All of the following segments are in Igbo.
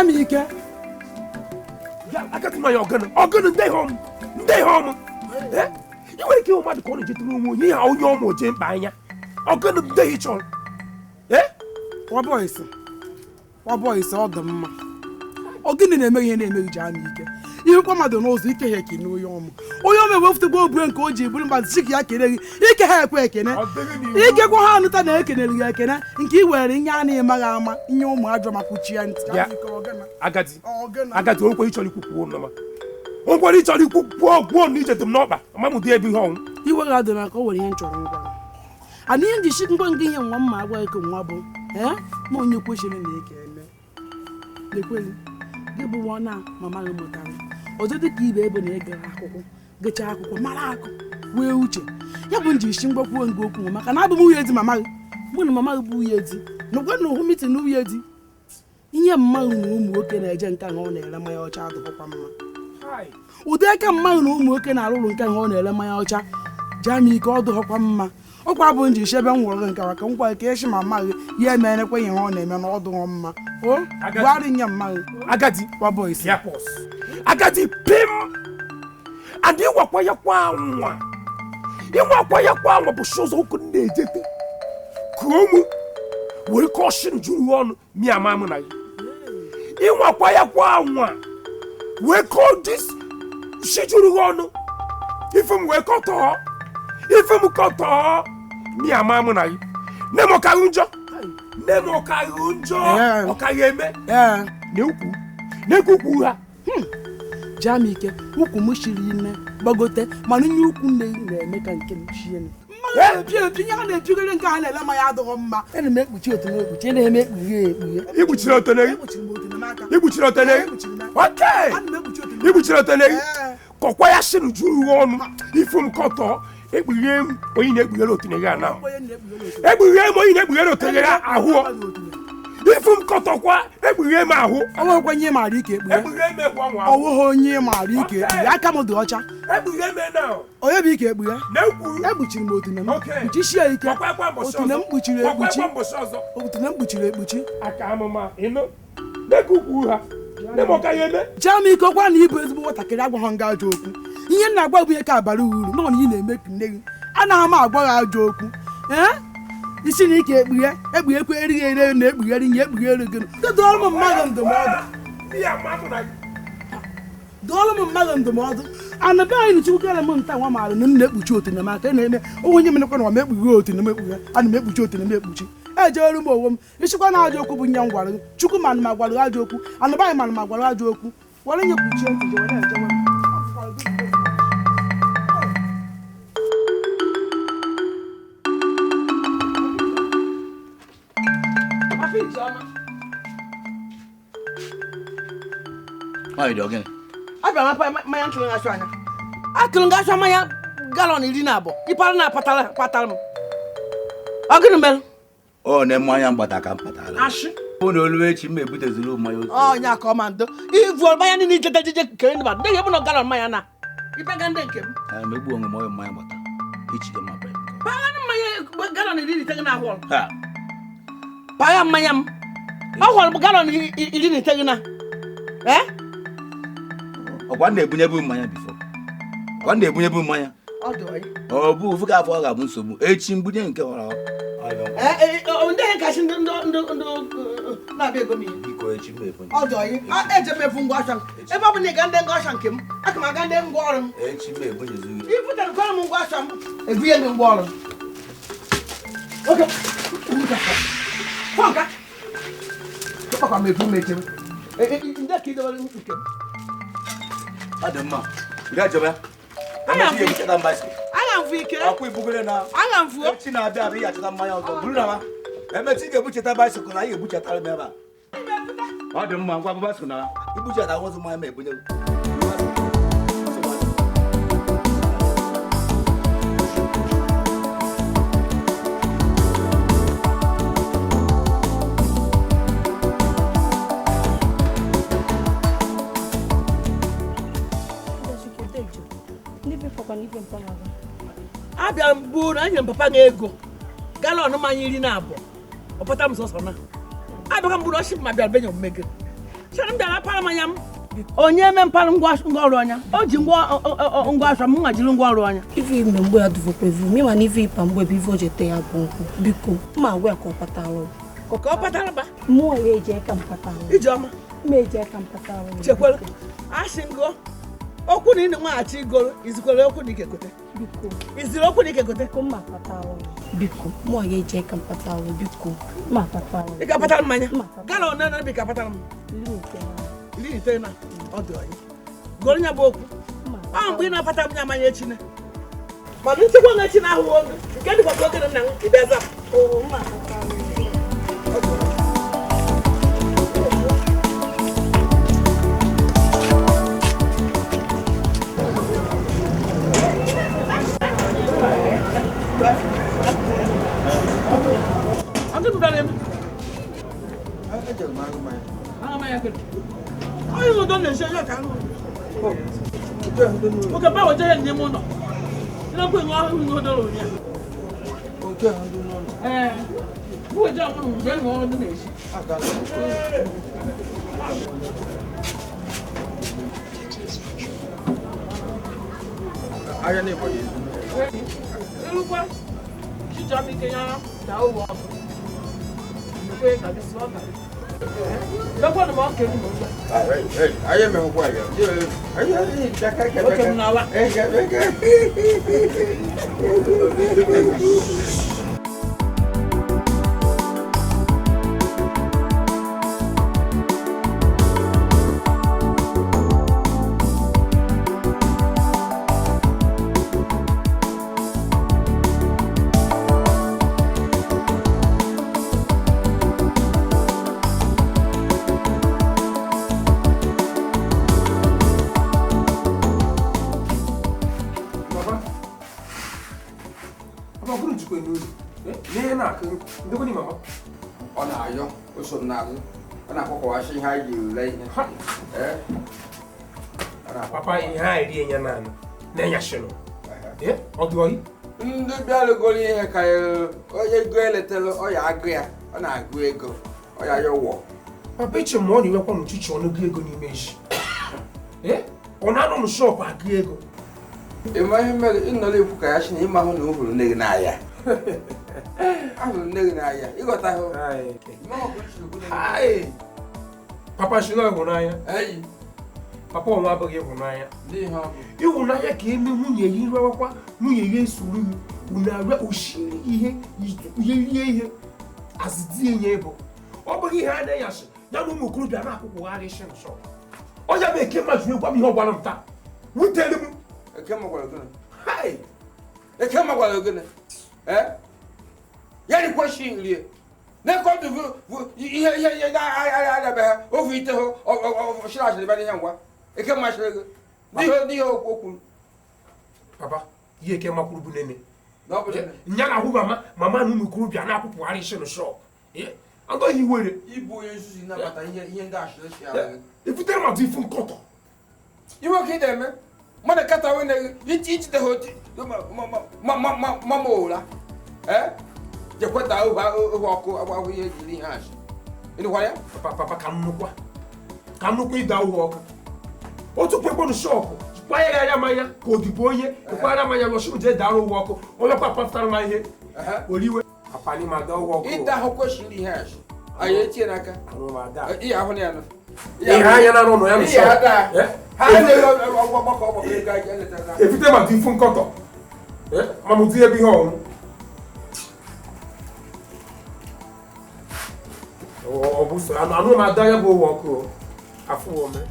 Jamike. I got my organ day home. Day home. You wake your mother calling you to room. You how your more Jane Banya. Organ day each on. What boys? What boys all the ma? Organ in a million name, Jamike. You come out the nose, you can't know your mom. Oh, you may have to go bring Koji, but sick yakking. You can have quaking. You can go on with an ekin, and keep wearing Yanni and Magama in your Madrama Pucci and I got to open each other cook one. Oh, what each other cook one needed to know. Mamma, dear, be home. You will have the Maco in Toronto. And then the shouldn't go and give him 1 mile work and wobble. Eh? More new pushing in the can. The queen. Give one now, Mamma Motan. Or did the key baby get a Malaco? Will you? Yabundi Shimbo and go, and I believe Mamma. When Mamma Buyeti. No one know who meets a new yeti. In your mountain room working a gentle on a my child of Papa. Would there come mountain room working a little can on a my child? Jamie called the Hopama. O Pabundi Sheban Warren Caracan, while Cash Mamma, ye man away on him and all the Homma. Oh, I got in your mouth. I got it, what boys? Yapos. I got it, Pim. And you walk by your one. You walk by your one of shows who couldn't need it. Kumu will caution you on Mia Mamma. You walk by your one. We call this Shijuruano. If I'm well cut off, if I'm cut off, Mia Mamma. Nemo Karunjo. Nemo Karunjo. Okayeme. Yeah. Nuku. Nekukura. Jamike, who can mush in Bogote, Manu Kunde, make a kitchen. Piano, and my other Homma, and make with you to know which any make you would not a name. You would not a name. Okay. You would not a name. Coquayasin drew on if from Coto, it became when you never wrote in a now. Every year when you never wrote in a if from Cotoqua, every year my who, I want 1 year my rike, every year one, oh, near my rike, I come on the watcher, every year now, or every year, no, every chimbotin, okay, which is which you I come, you know, the cuckoo, the Mokayeme, Jamie Coquan, he was what I can have hung out joke. He ain't not be a cabaru, no, he didn't make name, and I'm out joke, eh? You see, he can't be every query and every yet we are again. The Dolman Madam the mother. Yeah, Mamma. Dolman Madam the mother. And the buying 2 gallons and 1 mile and net with you in the market. Oh, when you make one make we wrote in the milk and make with you in the milk. A Jerobo, it's one hour joke young one, Chukuman Magwalajoku, and the buyman Magwalajoku. What are you putting to do? How you doing? I got my uncle and Ashwana. I couldn't get my gallon in Dinabo. You pardon Patal. I'm going to bell. Oh, no, my young but I can't patal. Ash. Oh, no, wait, you may put a little my own. Oh, yeah, commando. If you're by any need to take but they have no gallon Mayana. You can take him. I may go on my butter. Each them up. My gallon is taken out. Ha. Payam Mayam. How will gallon he didn't take enough? Eh? One day, we never mind before. One day, we never mind. Oh, boo, forgot for our Musumu, 18 Buddha. Oh, then catching the not be me. Oh, do I? I ate a from Washington. If I make and then Washington, I come again then Warren. You put a column of Washington, a real in Warren. Okay. Funka. Papa may make him. In that kid, Adama, that's your I am Vicky. I am Fuchina, Baby, at the Maya of Bruna. And I think a butcher bicycle, I butcher Talameva. Adama, what was now? You butcher, I was my mate with you. Abia mburu anya papa ngego gala onu manyiri na abo opata msoso na abia mburu oshi ma bia benyo mmege Sara m bịara para mmanya m. Onye eme mpara ngwa ọrụ ọnya. O ji ngwa asha m nwa jiri ngwa ọrụ ọnya. Ivi me mgbe aduvokwevu mi ma n'ivi pa mgbe bivo jete ya bụ nkwụ. Biko, ma gwa ka ọ patara. Ka ọ patara ba. Mụ ya eje ka m patara. Ijeọma. M eje ka m patara. Chekwara. Asị ngo. Okwu na ị na-nwaghachi igoro izikwere okwu na ikekote. Biko. Iziri okwu na ikekote. Biko ma patara. Biko, mụ ya eje ka m patara. Biko, ma patara. Ị ga-apatara mmanya. Gala one na bi ka patara m. Iri ite na ọ dị ọyị. Goro nya bụ okwu. Ọ mgbe ị na-apata m nya mmanya echi na. Mana nchekwa na echi na ahụ oge. Nke dịkwa ka oge na nna m ịbịa za. Oh, ma patara. Oke báwo jẹ́ ẹni mú nọ? Ilé pé wọ́n ń gbọ́dọ̀ lò ní à. Oke ahụ dị n'ụlọ. Bó jẹ́ ọmọ òun jẹ́ ìwọ̀n ọdún èṣì. Ahịa na-egbo ya ezu. Irúgbọ́ jíjọ mi kéyàn dá owó ọkọ̀. Ìgbé ìgbàgbé sí ọ̀gá. Lọ́pọ̀ ni mo ń kéwì mọ́ gbà. Ahịa emehụkwa ya. Oke m n'ala. Ọ na-ayọ oso n'azụ. Ọ na-akpọkọwachi ihe anyị ji ule ihe. Papa ihe a eri enya na na-enya shino. Ọ dị oyi? Ndị bịarugoro ihe ka onye ego eletara ọ ya agụ ya. Ọ na-agụ ego. Ọ ya ụwọ. Papa eche m ọ na-enwekwa n'uchichi ọnụ gị ego n'ime isi. Ọ na-anọ n'shọpụ agụ ego. Ịma ihe mere ịnọrọ ekwu ka ya shi na ịma hụ na o hụrụ nne gị n'ahịa. Ahụrụ nne gị n'ahịa. Ịghọta hụ. Papa shi na ịhụnanya. Papa ọnwa abụghị ịhụnanya. Ịhụnanya ka eme nwunye ya irewakwa nwunye ya esoro gị unu arịa oshiri ihe rie ihe azịdị enye bụ ọ bụghị ihe a na-eyashi ya na ụmụ okorobịa na-akwụkwụgharị isi nsọ onye bụ eke mmadụ egwa m ihe ọ gwara m taa wutere m Eke magwara ogene. Ya dịkwa shi nrie. Na-ekọdụ ihe na-adabeghị ofu ite hụ ọchịrị achịrị bịa n'ihe ngwa. Eke machịrị ego. N'ihe okwu kwuru. Papa, ihe eke makwuru bụ nene. Nya na ahụ mama na ụmụ okorobịa na-akwụkwụgharị isi nsọ andọghị iwere Ibu onye nzuzu nabata ihe ndị ashịrị shi ahụ. ebutere mmadụ ifu nkọtọ Iwe ka ị na-eme. Mmadụ kata wee na-ege ijide ha mama ụra. Jekweta ohu ọkụ agbahụ ihe ejiri ihe ashị. Ịnụkwa ya? papa ka nnukwu ịda ụhụ ọkụ otu kwekwenụ shọpụ kwanyere anya mmanya ka odibo onye kwara mmanya lọchim jee dara ụhụ ọkụ onye kpapụtara ma ihe oriwe papa n'ime ada ụhụ ọkụ Ịda ahụ kwesịrị ihe ashị. Anyị etie n'aka. Ihe ahụ na ya nọ. ihe anya na n'ụlọ ya evite maka ifu nkọtọ mamụdi ebe ihe ọnwụ ọ bụ so anụ m ada ya bụ ụwa ọkụ afụ ome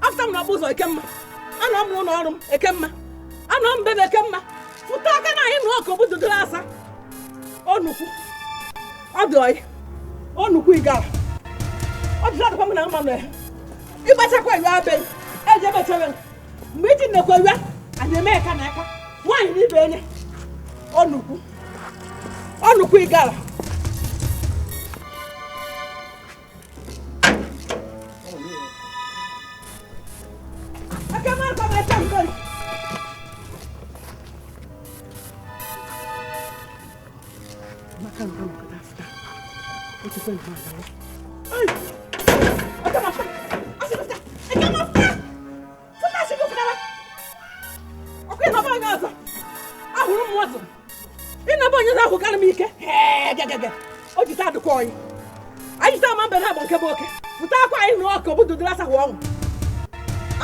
afta m na ọbụ ụzọ Ekemma anọ m n'ụlọ ọrụ m Ekemma anọ m bebe Ekemma fụta aka na anyị nụ ọkụ bụdodoro asa onukwu ọ dị oyi onukwu igara ọ dịla adịkwa m na mmanụ ya ịgbachakwa iwe abe eji ebechabe mgbe iji nnekwa iwe a na-eme eka na aka nwaanyị n'ibe enye onukwu igara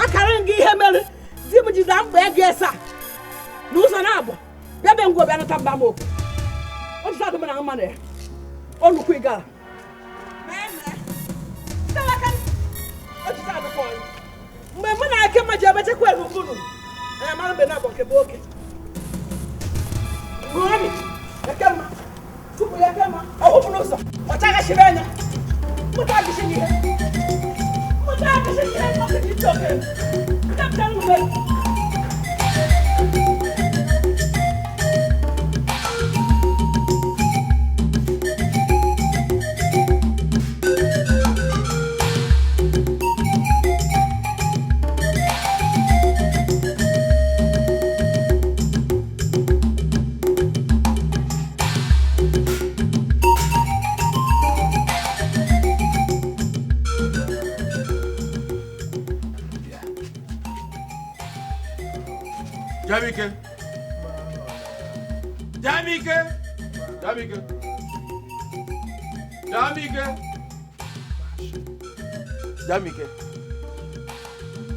akara ngị ihe mere di m jide mgbe ego esa n'ụzọ na-abụ bịa be ngwa bịa nata mba m okwu o jide adịm na mma na ya onukwu igara mgbe mụ na Ekemma ji ebechekwa elu mbunu anya mara mbe na-abụ nke bụ oke gụọmi Ekemma tupu ya Ekemma ọhụpụ n'ụzọ ọchaghachiri anya mụta agịsị n'ihe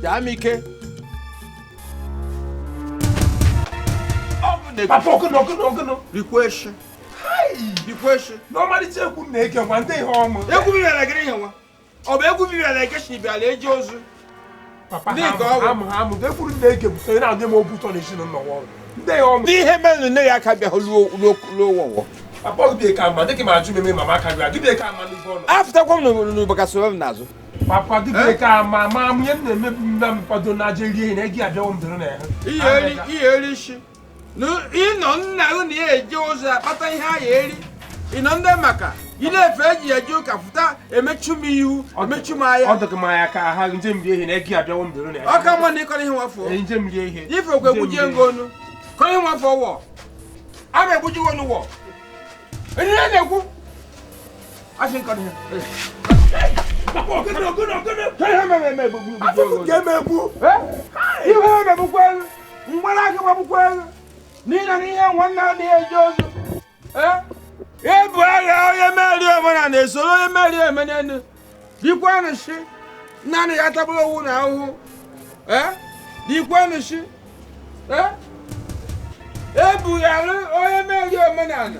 Jamike. Papa, no. Request. Request. Normally, you could make a one day home. You could be like a green one. Or you could be like a sheep, a Joseph. Papa, I'm they couldn't make him say now they more put on the wall. They all be him and they can be low. Papa, they come, but they came out to me, Mamma, give me a camera. After one, no, because of Nazo. Papa, give me a camera, Mamma, and Padonageli, and Eggy, I don't know. He no, in on now near Joseph, but I hire in on the Maca. You never a joke after a met you, you, or met you my other Mayaka, having Jim and Eggy, I don't know. How come on, they call him for? Jim, if you go, would you go? Call him for war. I mean, would you want to walk? And then go. I think on him. You have a book. What I give up a well. Neither here one now near Joseph. Eh? Yeah, boy, I marry a so I marry a man. You want to see? None of that now. Eh? You want to see? Eh? Eh, boy, I marry a man.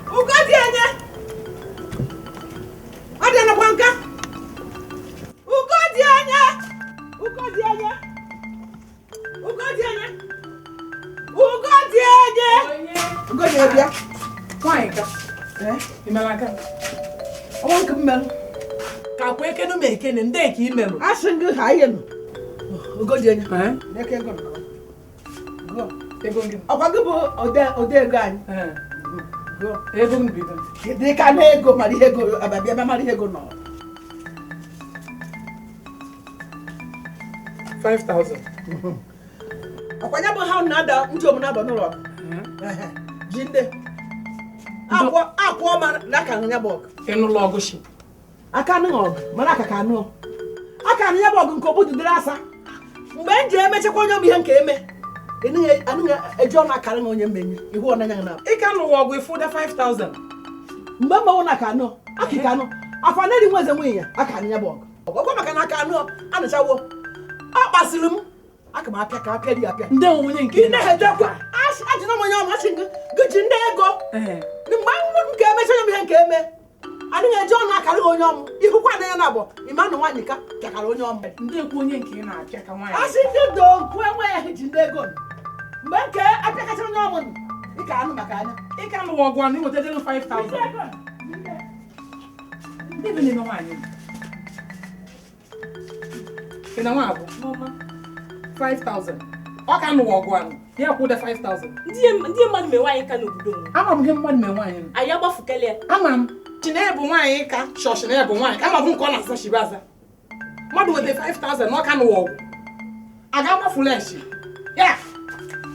Ugadianya. Adana kwanka. Ugadianya. Ugadianya. Kwanka. Imelaka. Owanka mmel. Ka kweke no meke ne ndeki imelu. Asingu hayenu. Ugadianya. Neke ngo. Go. Ego ngi. Akwago ode gan. Ego mbido. They can ego mari ego ababia mari ego no. 5,000. Akwanya bo how nada njom na bo no ro. Jinde. Akwa ma na kan nya bog. Enu logo shi. Aka na og, mara aka kan no. Aka nya bog nko bodu drasa. Mgbe nje emechekwa nyom ihe nke eme. Anu ejo na kare na onye mbenye ihu ona nya na ika no wo gwe for the 5,000 mbamba wona ka no akika no afa na ri nweze nwe ya aka nya bog ogwo maka na aka no anacha wo akpasirim aka ma aka ka aka ri apia nde onye nke na hedekwa ajụna m onye ọma sị gị ji ndị ego mgbe m ga-emecha onye m ihe nke eme adịghị eji ọnụ akarị onye ọmụ ihukwa na ya na abụọ ime anụ nwaanyị ka pịakara onye ọmụ ndị ekwu onye nke ị na-apịa ka nwaanyị asị ndị do nkwu enweghị ji ndị ego mgbe nke apịakacha onye ọmụ ị ka anụ maka anya ị ka lụwa ọgụ a na iweta jelu 5,000 ndị bi n'ime nwaanyị ị na nwa abụ 5,000 ọ ka lụwa ọgụ a ya kwụda 5,000 ndị mmadụ mere nwaanyị ka n'obodo m ama m ihe mmadụ mee nwaanyị anyị agbafukele ya ama m Chineke bụ nwaanyị ka chọọchị na ya bụ nwaanyị ka ma bụ nke ọ na-asa shibaza mmadụ weta 5,000 n'ọka n'ụwa ọgwụ a ga-agbafula echi ya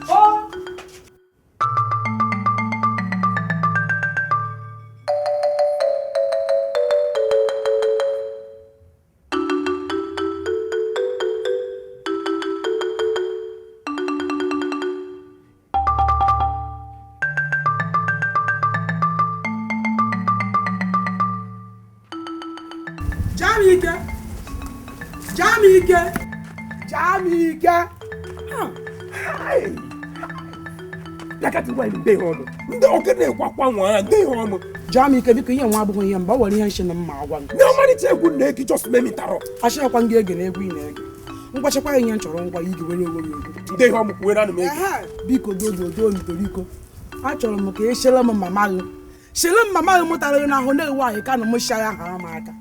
o Jamike. Agadi nwanyị ndị ihe ọmụ ndị oge na-ekwakwa nwa ndị ihe ọmụ Jamike biko ihe nwa abụghị ihe mba were ihe nshi na mma agwa ndị ọmarịcha egwu na-egi just memitaro achịkwa gị ege na egwu ị na-ege ngwachakwa ihe nchọrọ ngwa igi were onwe gị egwu ndị ihe ọmụ kwuwe na ege biko dododo ntoriko achọrọ m ka e shere m mama gị shere m mama gị mụtara gị n'ahụ na-ewu anyị ka na mụcha ya ha m aka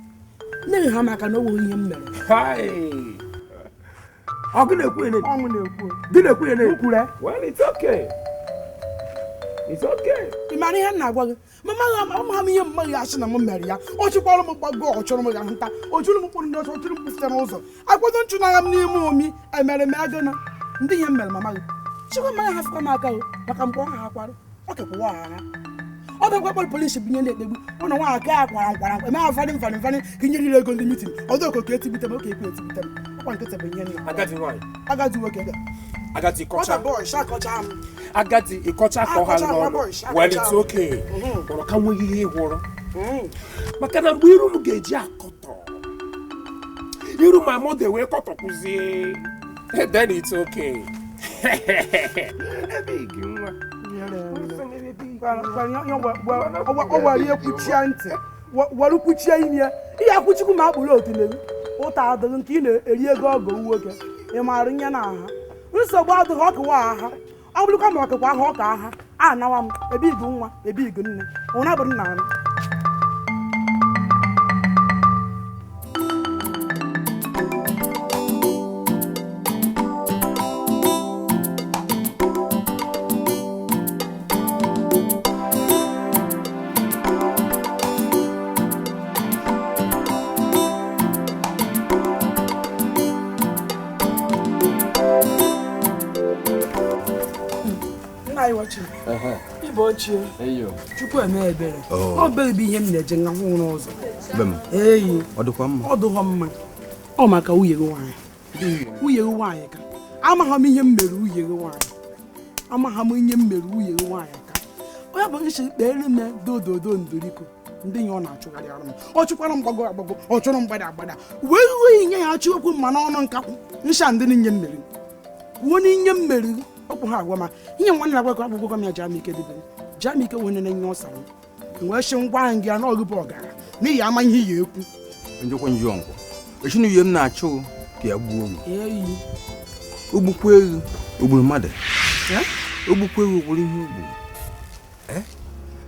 na-ewe ha m aka na owe ihe m mere ọ gị na-ekwu ene ọnwụ na-ekwu gị na-ekwu ene kwure well it's okay it's okay ị mara ihe m na-agwa gị mama gị ọmụ ha m ihe mma gị asị na m mere ya ọ chịkwara m gbago ọ chọrọ m ya nta o juru m mkpụrụ ndị ọchọ chụrụ m kpụfute n'ụzọ akwado nchụ n'agha m n'ime omi emere m agụ na ndị ihe m mere mama gị chịkwa mmanya ha fụkwa m aka maka mgbe ọ ha akwara ọ kekwa ha ọ bụ gwakpọrọ polisi binye na-ekpegbu ọ na nwa aka akwara nkwara eme ha mfadị mfadị mfadị ka nyerire ego ndị mitin ọdụ okoke etibite m oke ekwe etibite m ọkwa nkịtị bụ ihe niile agadi nwanyị agadi nwoke ga agadi kọcha bọị shakọcha m agadi ịkọcha ka ọ ha n'ọnụ well it's okay kpọrọ ka nweghị ihe ịhụrụ maka na mgbe iru m ga-eji akọtọ iru ma mọde wee kọtọkwuzie then it's okay ebe igi nwa ọ were ihe kwuchie ntị were kwuchie imi ya ihe akwụchikwu ma akpụrụ otileru ụta adịghị nke ị na-eri ego ọgọ nwoke ị maara nye na aha nsogbu adịghị ọkụwa aha ọ bụrụkwa ma ọkụkwa aha ọka aha a nawa m ebe igu nwa ebe igu nne ụna bụ nna anụ ibe ochie chukwu eme ebere ọ bere bụ ihe m na-eje nga hụ n'ụzọ eyi ọ dịghọ mma ọ maka nwunye gị nwaanyị ka amaghị m ihe m mere nwunye gị nwaanyị ka onye bụ nchi kpere m dododo ndoriko ndị ya ọ na-achụgharị arụ m ọ chụkwara m gbago agbago ọ chụrụ mgbada agbada wee ruo nye ya achụ okwu mma n'ọnụ nkakwụ nsha ndị niile m mere wuo n'ihe m mere ọkpụ ha agwa ma ihe nwanne na-agwa ka akwụkwọ m ya Jamike dịbe Jamike nwere na nye ọsara wee shi ngwa ahụ gị na ọgụ bụ ọgara n'ihi ama ihe ya ekwu njekwa njọngwọ echinu ihe m na-achụ ka ya gbuo m eyi ogbukwa ewu ogburu mmadụ ogbukwa ewu ogburu ihe ogbu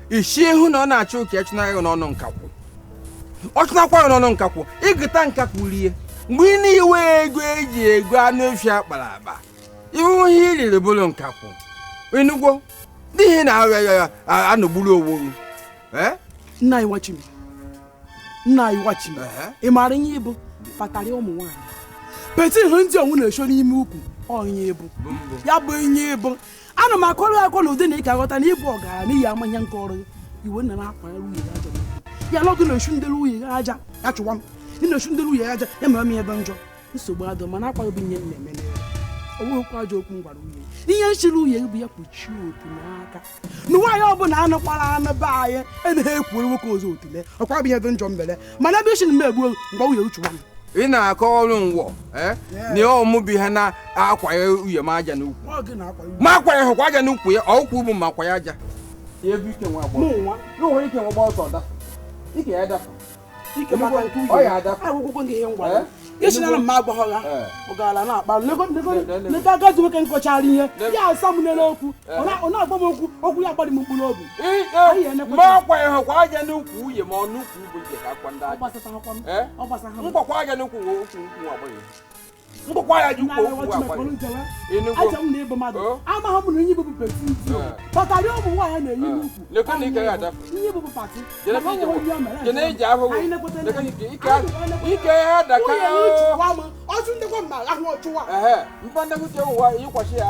isi ihu na ọ na-achụ ka echụnarị n'ọnụ nkakwụ ọ chụnakwa n'ọnụ nkakwụ ịgụta nkakwụ rie mgbe ị na-iwe ego eji ego anụ efi akpara akpa iwu ihe iriri bụrụ nkakwụ enugwo n'ihi na anọgburu onwe nna anyị wachim ị maara ihe ịbụ patarị ụmụ nwaanyị peti ihe ndị ọnwụ na-esho n'ime ukwu onye ịbụ ya bụ ihe ịbụ ana m akọrọ akọ na ụdị na ị ka ghọta na ịbụ ọgara n'ihi amanya nke ọrụ iwe nna na-akwanyere nwunye ya aja ya na ọgụ na-eshu ndere nwunye ya aja ya chụwa m ị na-eshu ndere nwunye ya aja ya mere m ebe njọ nsogbu adọ mana akwaghị ihe m na-eme onwekwa ajọ okwu m gwara nwunye ihe nchiri nwunye bụ ya kpuchie otu n'aka na nwaanyị ọbụla anụkwara anụ be anyị enaghị ekwuru nwoke ọzọ otule ọkwa bụ ihe dị njọ mbele mana ebe isi na m egbuo mgbe nwunye uchụwa m ị na-akọ ọrụ ngwọ na ọmụ bụ ihe na-akwanye uye m aja n'ukwu ma akwanye hụkwa aja n'ukwu ya ọkwụ bụ ma kwanye aja ebe ike nwa agbọ n'onwe ike nwa gba ọsọ da ike ya dafa ọ ya dafa Ishinala mma agbagho ya ogala na akpa lega agazi nwoke nkọchara ihe ya asa m n'ele okwu ọ na-agba m okwu ya gbadi m mkpụrụ obi ma akwanye hụkwa aja n'ukwu uye ma ọ n'ukwu bụ ike ka akwa ndị aja mgbakwa aja n'ukwu nwe okwu nkwụ agbanye mgbakwa ya ji ukwu okwu agbanye acha m na-ebo mmadụ amaghị m na inye bụbụ peti bakarị ụmụ nwaanyị na-eyi n'ukwu inye bụbụ pati ike ya daka ọchụ ndekwa mma ahụ ọchụwa mkpandekute ụwa ịkwachi ya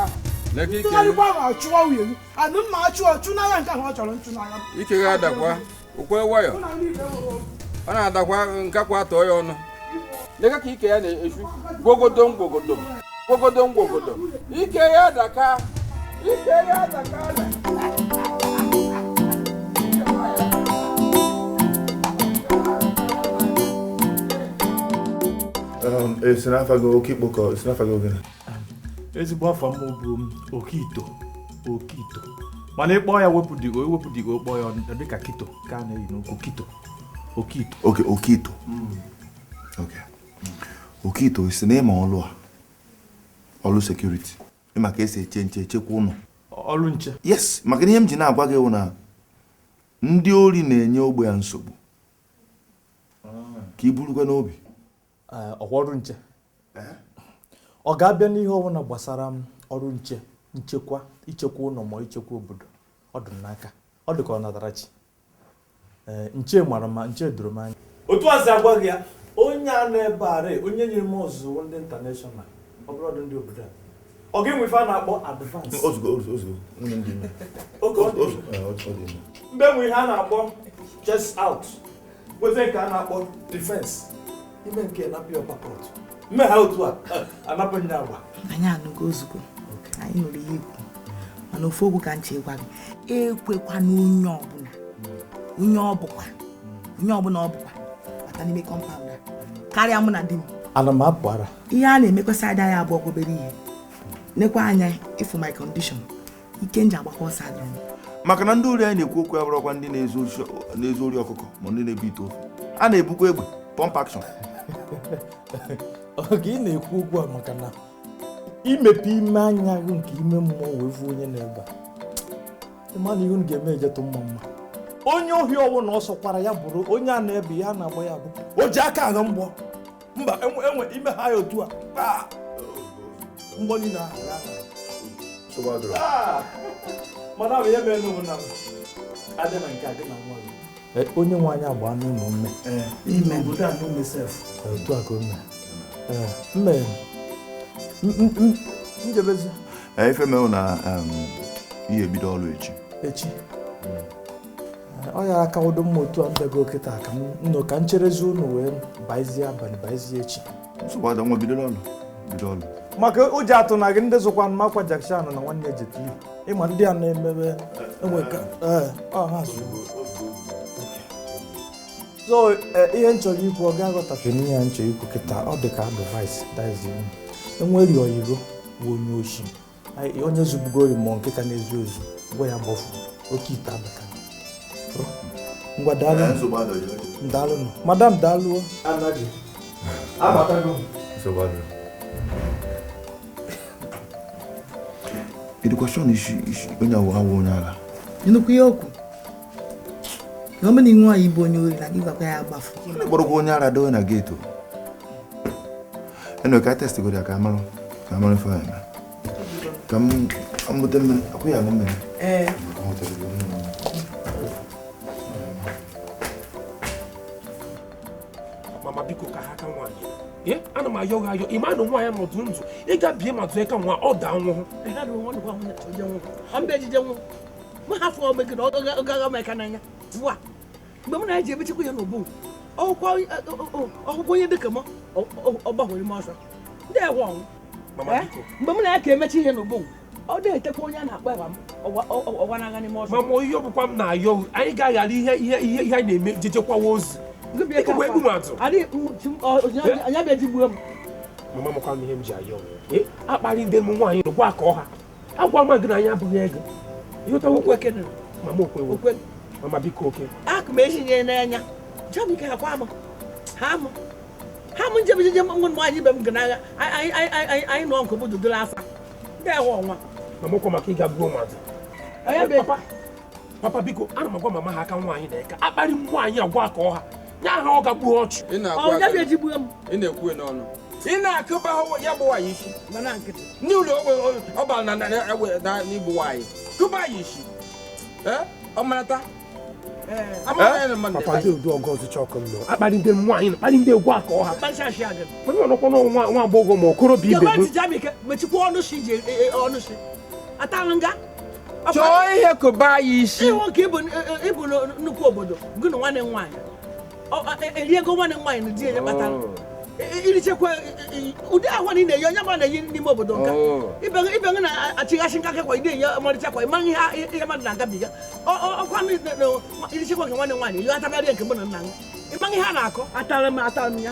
tụgharịkwa ahụ ọchụwa nwunye gị anụ mma achụ ọchụ n'agha nke ahụ ọ chọrọ nchụ n'agha ike ga adakwa okwe wayọ ọ na-adakwa nkakwa atọ ya ọnụ lega ka ike ya na-efu gwogodom ike ya daka esinafago okikpoko esinafago gịnị ezigbo afọ m bụ okito mana ịkpọ ya wepụdigo kpọọ ya dịka kito ka a na-eyi n'okwu okito si na ịma ọlụ a ọlụ sekuriti ịma ka esi eche nche echekwa ụnụ ọlụ nche yes maka ihe m ji na-agwa gị wụ na ndị ori na-enye ogbe ya nsogbu ka i burukwa n'obi ọkwa ọrụ nche ọ ga-abịa n'ihe ọbụla gbasara m ọrụ nche ichekwa ụlọ ma ichekwa obodo ọ dị n'aka ọ dị ka ọ natara chi nche mara ma nche doro m anya otu a si agwa gị ya onye a na-ebe are onye nyere m ọzụzụ ndị intanashọnal ọ bụrụ ndị obodo a ọ ga-enwe ife a na-akpọ advance mgbe enwe ihe a na-akpọ chest out weze nke a na-akpọ defense ime nke na-apịa ọpapọt mme ha otu a anapụ nye agwa anyị anụgo ozugbo anyị nụrụ ihe ikwu mana ofu okwu ka nche gwa gị ekwekwa na onye ọbụla ọ bụkwa bata n'ime kọmpaụnd a karịa mụ na di m ana m apụ ara ihe a na-emekwasị ada ya abụọ obere ihe nekwa anya ịfụ my condition ike nji agbakwa ọsọ adịrị m maka na ndị ori anyị na-ekwu okwu abụrụkwa ndị na-ezu ori ọkụkọ ma ndị na-ebu ite ofe a na-ebukwa egbe pump action oge ị na-ekwu okwu a maka na imepe ime anya gị nke ime mmụọ wee vu onye na-ebe a ịma na ihu ga-eme ejetụ mma onye ohi ọwụ na ọ sọkwara ya bụrụ onye a na-ebe ya na-agba ya bụ o ji aka agha mgbọ mba enwe ime ha ya otu a mgbọ niile mana ọ ihe mere n'ụmụ na adị na nke adị na nwa gị onye nwe anyị agba anụ ụmụ mme ime obodo a n'ume sef otu a ka o mere njebezi ife merụ na ihe ebido ọrụ echi ọ ya aka ụdọ mma otu a mbego kịta ka m ka ncherezi unu wee baizie abalị baizie echi nsogbu ada nwa bido ọrụ maka o ji atụ na gị ndị zụkwa makwa jakshan na nwanne jetli ịma ndị a na-emebe enweka ha zụrụ so ihe m chọrọ ikwu ọ ga-aghọtafe n'ihe ya m chọrọ ikwu kịta ọ dị ka advice dazi enweri oyigo bụ onye oshi onye zubugori mmụọ nke ka na-ezu ezu gwa ya gbafu oke ite abaka ngwa daalụ madam daalụ anaghị abatago education isi onye awụ onye agha nnukwu ihe okwu na ọmena inwe anyị bụ onye ori na gị gwakwa ya agbafu kpọrọkwa onye ara dowe na geeti enwe ka test gori ka amarụ ife ya eme ka m mụta mmiri akwụ ya aṅụ mmiri mama biko ka ha aka nwaanyị ana m ayọ gị ayọ ịma na nwaanyị nọdụ ndụ ị ga-bie ma tụọ ka nwa ọ daa nwụhụ mgbe m na-eji ebechekwa ya n'obo ọkwụkwọ onye dịka m ọgbahụrụ m ọsọ ndị ewe ọnwụ mgbe m na-aka emechi ihe n'obo ọ na-etekwa onye a na-akpọ eba m ọgwa n'agha n'ime ọsọ mama ihe ọbụkwa m na-ayọ anyị ga-aghara ihe anyị na-eme jechekwawa ozi anya bịa jigbuo m mama m kwa ihe m ji ayọ akparị ndị m nwaanyị nọ gwa ka ọha agwa m gị na anya abụghị ego ịghọta okwe kene mama okwe mama biko oke aka m ezinye n'anya jamike akwa m ha m njem nwa nwaanyị ibe m gị n'agha anyị nọ nke obodo doro afa ndị ewe ọnwa mama ọkwa maka ịga gbuo mmadụ papa biko ana m agwa mama ha aka nwaanyị na-eka akparị m nwaanyị agwa ka ọha ya ha ọ ga-gbuo ọchụ ị na-ekwu n'ọnụ ị na-akụba ya bụ nwaanyị isi ndị ụlọ ọbara na n'igbu nwaanyị kụba ya isi ọmarata papa ndị odu ọgọ ọzụcha ọkụ m nọ akparị ndị nwaanyị na akparị ndị egwu aka ọha onye ọnọkwa na nwa agbọghọ ma okorobịa ibe chọọ ihe kụba ya isi ịbụ nnukwu obodo gị na nwanne nwaanyị eriego nwanne nwaanyị na di enye kpatara irichekwa ụdị ahụ na ị na-eyi onye ma na-eyi n'ime obodo nka ibe gị na-achịghachi nka kwa ide enye ọmarịcha kwa ịma ihe mmadụ na-agabiga ọkwa irichekwa nke nwanne nwaanyị ihe atagarị nke mụ na nna m ịma ihe a na-akọ atara m ya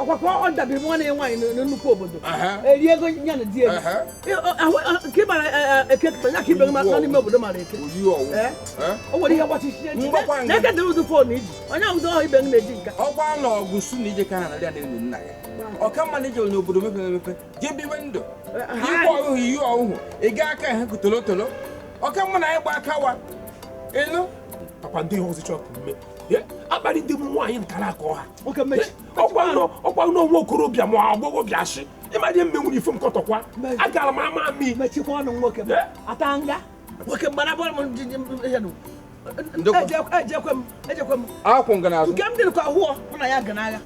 ọkwa ka ọ dabere nwanne ya nwaanyị na nnukwu obodo eriego ya na di enye nke mara ekekụta ya ka ibe gị nọ n'ime obodo mara eke o nwere ihe gbachichie na-eke dịrị ụdị fon iji onye ahụ ọhụ ibe gị na-eji nka ọgwa na ọgụ su na ije ka ha na-adị adị nna ya ọka mma na ije n'obodo mepere emepe jee biwe ndụ ikwe ọhụhụ iyi ọhụhụ ị ga aka ha tolotolo ọka mma na anyị gba aka wa ịnụ papa ndị ọzụcha ọkụ mme akparị ndị m nwaanyị nkara aka ọha ọkwa n'ọnwa okorobịa ma agbọghọbịa asị ịmadị mmenwuru ife m kọtọkwa agara m ama amị mechikwa ọnụ nwoke ata nga nwoke mgbana bọrọ m ejekwe m akwụ nga n'azụ nke m dị ka ahụọ mụ na ya ga n'agha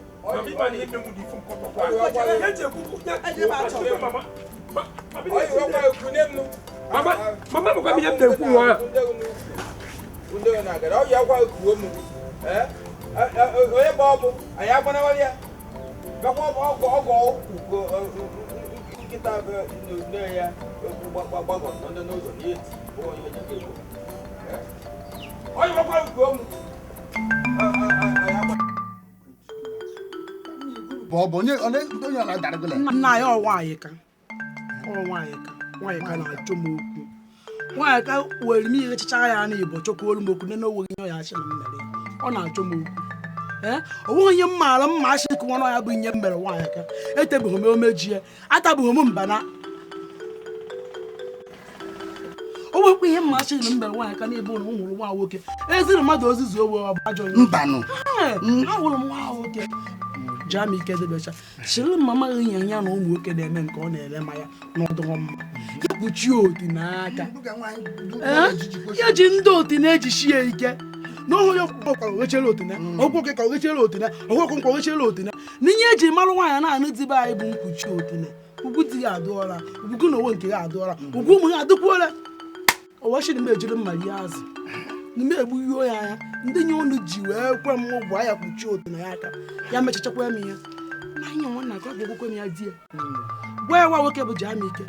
mama bụkwa m ihe m na-ekwu nwa onye gba ọbụ anyị agbanawara ya gakwa ọgwụ nkịta ya gbagọ ndị n'ụzọ onye gbakwa ukuo m onye na-adara gị nna ya nwaanyị ka na-achọ m okwu nwaanyị ka were m ihe chicha ya na igbo chọkwa olu m okwu nne na oweghị ihe ya achị na mmere ọ na-achọ m okwu o nweghị ihe m maara mma achị ka nwa ya bụ ihe m mere nwaanyị ka etebeghị m omejie atabeghị m mbana o nwekwa ihe mma achị na m mere nwaanyị ka n'ebe ụlọ m hụrụ nwa nwoke eziri mmadụ ozizi owe ọ bụ ajọ mbanụ ahụrụ m nwa nwoke jaa m ike debecha chịrị mama gị nya ya na ụmụ nwoke na-eme nke ọ na-ele ma ya n'ọdụghọ mma ikpuchi oti n'aka ya ji ndị oti na-ejichi ya ike na ọhụrụ ọkwara ogechere otine ọgwụke ka ogechere otine ọgwụkwụ nkwa ogechere otine na ihe eji marụ nwaanyị na-anụ dibe anyị bụ mkpuchi otine ugwu di ya adụọla ugwu na onwe nke ya adụọla ugwu ụmụ ya adụkwuola ọwachiri m ejiri mma ya azụ n'ime egbughio ya anya ndị nye ọnụ ji wee kwe m gwa ya kpuchie otine ya aka ya mechachakwa m ya na anya nwanna ka ọ ga-egbukwe m ya di ya gwa ya nwa nwoke bụ ji ama ike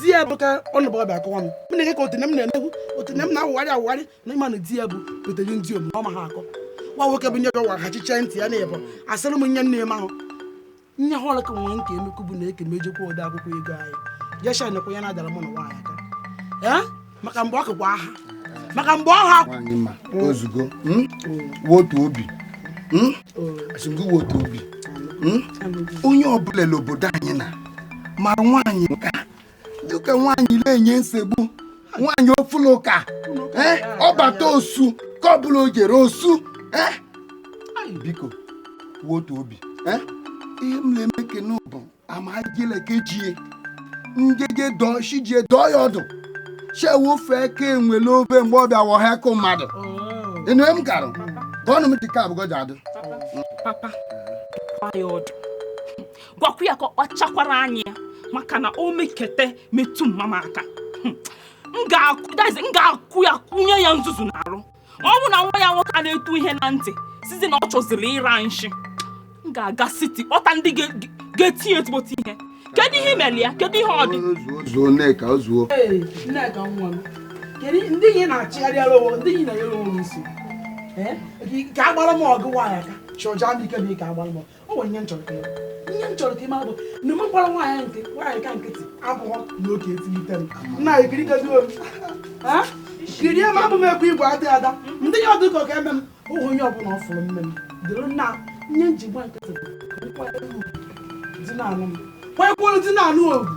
di ya bụ ka ọ nụbọ bịa akọwa m na-ege ka otine m na-emegwu otine m na-awụgharị na ịmanụ di ya bụ otere ndị omume ọma ha akọ nwa nwoke bụ nye gị ọwara ha chiche ntị ya na ịbụ asịrị m nye nne m ahụ nye ha ọlaka nwa nke emekwu bụ na eke mejekwa ode akwụkwọ ego anyị jesha nekwa ya na-adara mụ na nwaanyị aka maka mgbe ọ kụkwa aha maka mgbe ọha nwaanyị ma ozugbo wotu obi asịmgị wotu obi onye ọbụla n'obodo anyị na mara nwaanyị nka dịka nwaanyị na-enye nsogbu nwaanyị ofulu ụka ọbata osu ka ọbụla o jere osu biko wotu obi ihe m na-eme kene bụ amajilekejie ngege shijie dọọ ya ọdụ shewofe ka enwere obe mgbe ọ bịa wọha kụ mmadụ ịnụ m garụ gọọnụ m dịka abụgọ ji adụ papa ya ọdụ gwakwu ya ka ọ kpachakwara anya ya maka na o mekete metụ mama aka m ga-akwụ ya kwụnye ya nzuzu n'arụ ọ bụ na nwa ya nwoke a na-etu ihe na ntị sizi na ọ chọziri ịra nshi m ga-aga siti kpọta ndị ga-etinye ezigbote ihe kedu ihe imeli ya kedu ihe ọ dị ozuo Nneka ozuo Nneka nwa m kedu ndị ihe na-achịgharị arụ ndị ihe na-enyere onwe isi ka agbara m ọgụ nwaanyị aka chọja m ike bụ ka agbara m ọ nwere ihe m chọrọ ka ihe m chọrọ ka ị mara bụ na m gbara nwaanyị ka nkịtị abụghọ na oke etilite m nna ekirikego kirie m abụ m ekwe igwe adị ada ndị ya ọdụ ka ọ ga-eme m ụhụ onye ọbụla ọ fụrụ mme m dịrị nna ihe nji gba nkịtị bụ kwanyekwuru dị na-anụ ogu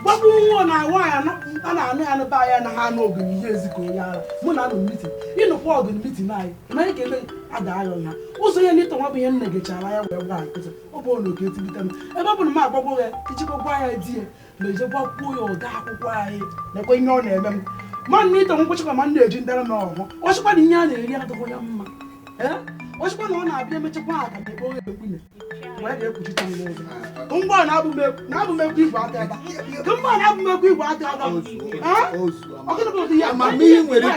gbapụ nwa na nwaanyị a na-anụ ya n'ebe anya na ha anụ ogu na ihe ezikọ onye ara mụ na anụ mitin ịnụkwa ọgụ na mitin anyị mere ka ebe ada ayọ ya ụzọ ihe n'ịtọ nwa bụ ihe nne gechara ya wee gwa nkịtị ọ bụ na oke etilite m ebe ọ bụ na m agbagbo ya ichekwagwa ya di ya na ejegwakwuo ya ụda akwụkwọ anyị nakwa ihe ọ na-eme m ma na ịtọ nkwụchịkwa ma m na-eji ndara m ọhụ ọchịkwa na ihe a na-eri adịghị ya mma ọchịkwa na ọ na-abịa emechakwa aka na ebe onye ekwunye wee ga-ekwuchite m n'ụzọ ngwa na-abụ m ekwu igwe aka aka mgbe na-abụ m ekwu igwe aka aka ọgụnụ bụ ụdị ya amamihe nwere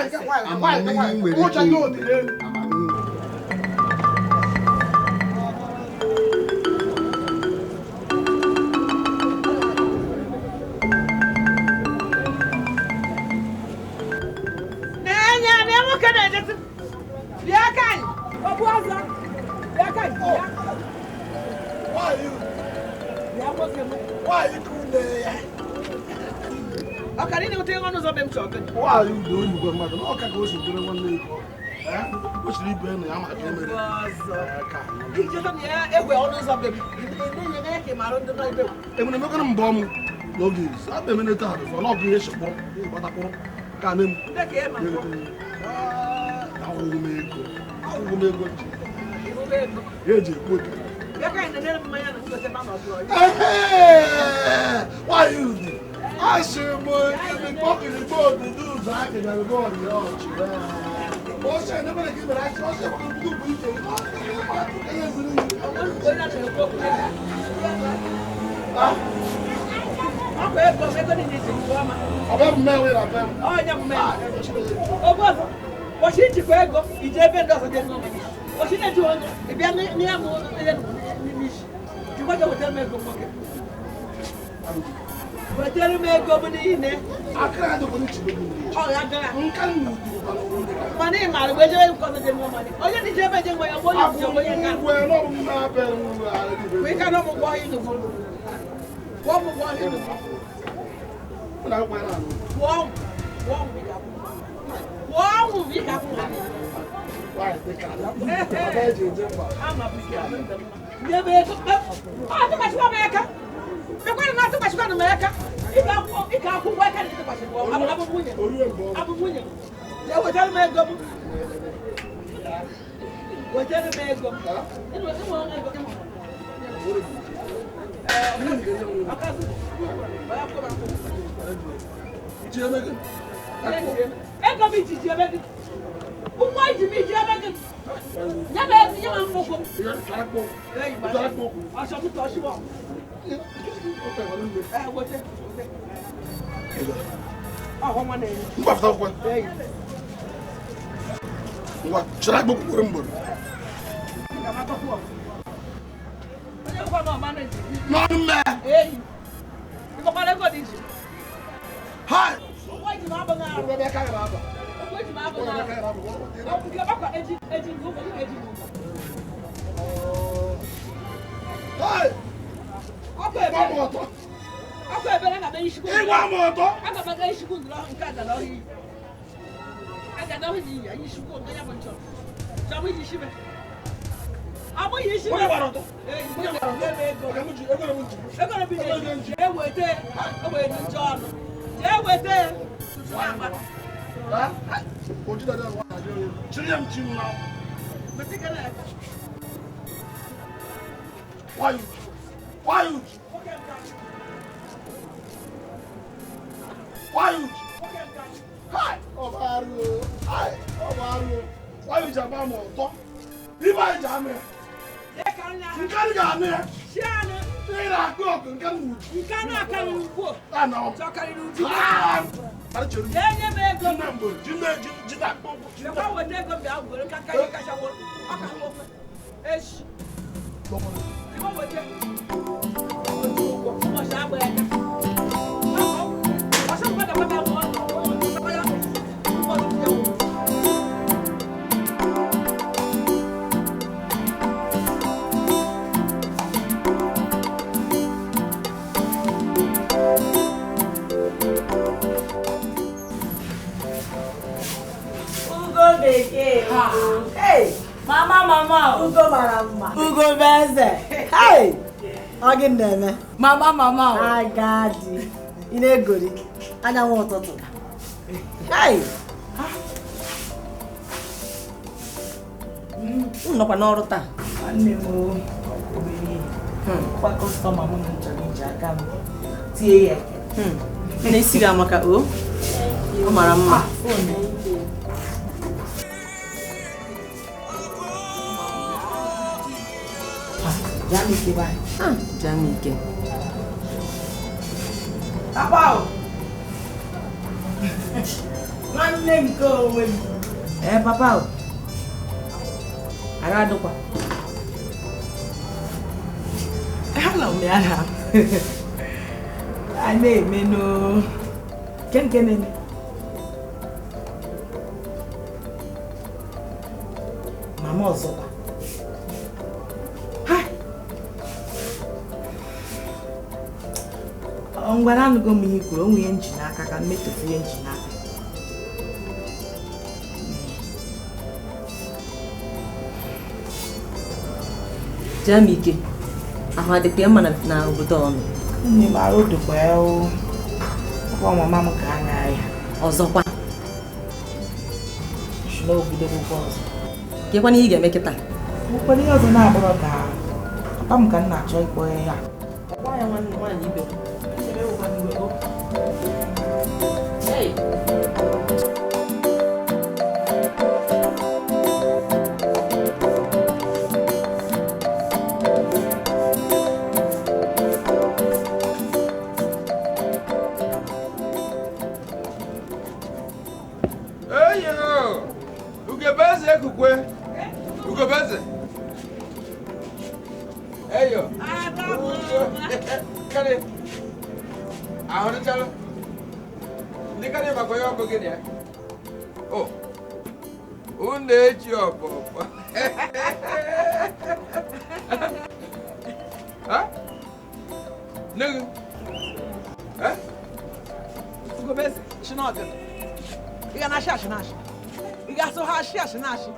ụcha gị ụdị n'elu emenemekwana mbọ m n'oge izu a na-emeneta ha bifọ na ọ bụ ihe chekpọ gbatakwụrụ ka na ahụghị m ego eji ekwu oke nwanyị udi asịrị m ekpọkiri bọọdụ n'ụzọ akịnyere bọọdụ ya ọchị ose nebere gị mere achị ose bụ ike Oshijikwa ego ije ebe ndị ọzọ dị n'ọma oshineji onye ịbịa n'ihe mụ ihe n'ime isi jikwaje wetara m ego nwoke wetara m ego m niile ọya gara mana ị maara mgbe ejebe nke ọzọ dị n'ọma onye dị ebe je nwe ya onye bụ onye nka mgbe ịka na ọmụgwọ ọhịa ịnụgbo kwụọ ọmụgwọ ọhịa ịnụgbo Uau, fica vai, tem cara. Meu beijo. Ah, tu vai chegar meca. Eu quero não, tu vai chegar no meca. E cá com vai cara tu vai chegar. Abu munha. Abu munha. Eu vou dar no meca. Vou dar no meca. Ego mi jiji ebegi. Umo iji mi jiji ebegi. Nyama ezi nyama mfoko. Aṣọ mi tọ ṣíwọ. Wote. Ọwọ́ wọn na-enye. Mgbe afọ akwụkwọ. Ngwa, chere agbo kwuru mgboro. Onye kwa na ọma na-eji. N'ọnụ mme. Eyi. Ịkọkwara ego dị iche. Hai. Hey, mama, Ugo marama. Ugo beze. Hey, ogin neme. Mama. Agadi. Ine gori. Anya won toto. Hey. Nnọkwa n'ọrụ taa. Nwanne m kwa kọstọma m chọrọ iji aka m tie ya. Na-esi gị amaka o? Ọ mara mma. Jamike báyìí. Jamike. Papa o. Nwanne nke onwe m. Papa o. Ara adịkwa. Hello, Miara. A na-eme no. Nke na-eme. Mama ọzọkwa. Ngwara anụgo m ihe kwuru onwe ya nji n'aka ka mmetụfu ya nji n'aka. Jamike, ahụ adịkwa ya mma na obodo ọnụ. Nne m arụ dịkwa ya o. Ọkwa mama m ka anya ya. Ọzọkwa. Si n'obodo bụkwa ọzọ. Kekwana ihe ị ga-eme kịta? Ụfọdụ ihe ọzọ na-abụrụ ka papa m ka m na-achọ ịkpọ ya. Ọkwa ya nwaanyị ibe m. Hey. Ugobeze kukwe. Ugobeze. Eyo. Kare. Ahora chalo. Ni kare makoyo bogene ya. Oh. Unde chio papa. Ha? Nugu. Ha? Ugobeze, shinoga. Iga na shashi nashi. Iga so ha shashi nashi.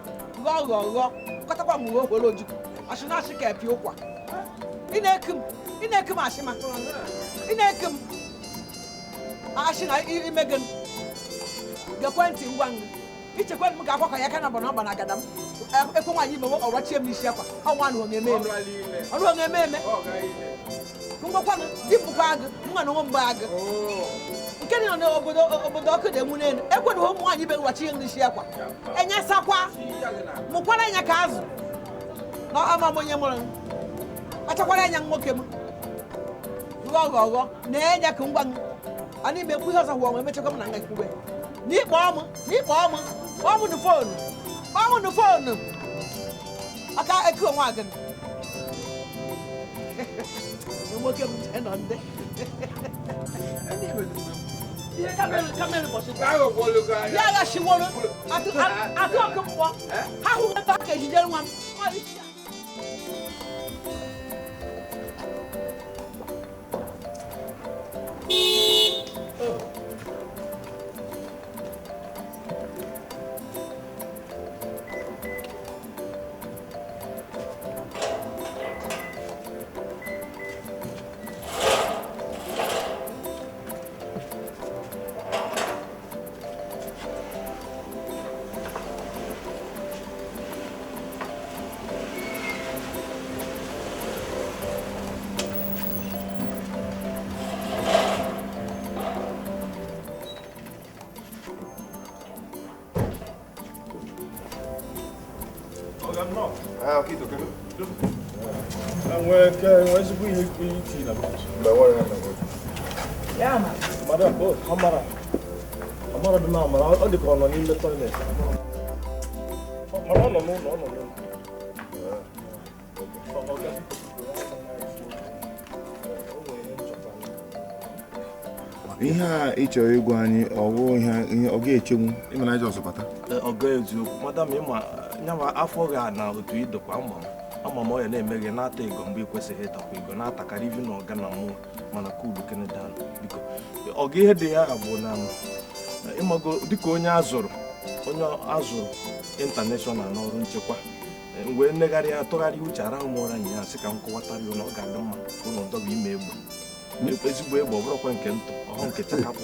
Go. Kotakwa mu go loju. Ashinashi ke pi okwa. Inekum ashima. Inekum. Ashina imegan. Gakwanti ngwang. Ichekwa m ga-akwa ka ya kana bana bana gadam. Ekwe nwanyi me ọrọchie m n'isi akwa. Ọnwa no ngeme. Ọrụ ngeme. Ngwakwa dipukwa agụ, nwa no mba agụ. Nke ni na obodo ọkụ dị mune enu. Ekwe no ụmụ nwanyi be ọrọchie m n'isi akwa. Enya sakwa. Mukwara nya ka azụ. Na ama monye mụrụ. Achakwara nya nwoke m. Ngọgọ na-enye ka ngwa. Ani me ku ọzọ hụọ emechekwa m na nga ikwube. N'ikpọ ọmụ no phone aka eku onwe agụ nwoke m je nọ ndị ihe kamere bọsị ya ga shiworo atụ ọkụ mkpọ ha hụ ebe aka ejijere nwa m Madam, oh, Amara dị na Amara, ọ dị ka ọ nọ n'ime toilet. Mana ọ nọ n'ụlọ. Ihe a ị chọrọ ịgwa anyị ọwụ ihe ọ ga-echenwu ịmana aja ọzọ bata. Ọ ga-eziokwu, madam ịma nyawa afọ ga na otu idokwa ama m ọ ya na-eme gị na-ata ego mgbe ị kwesịghị ịtakwa ego na-atakarị ivi na ọga na mmụọ mana kulu kenedan biko ọga ihe dị ya bụ na ịmago dịka onye azụrụ international n'ọrụ nchekwa mgbe nnegharị ya tụgharị uche arahụ m ụra nya sị ka m kọwatara ya na ọ ga-adị mma ụlọ ndọba ime egbe ezigbo egbe ọ bụrụkwa nke ntụ ọhụ nke chakapụ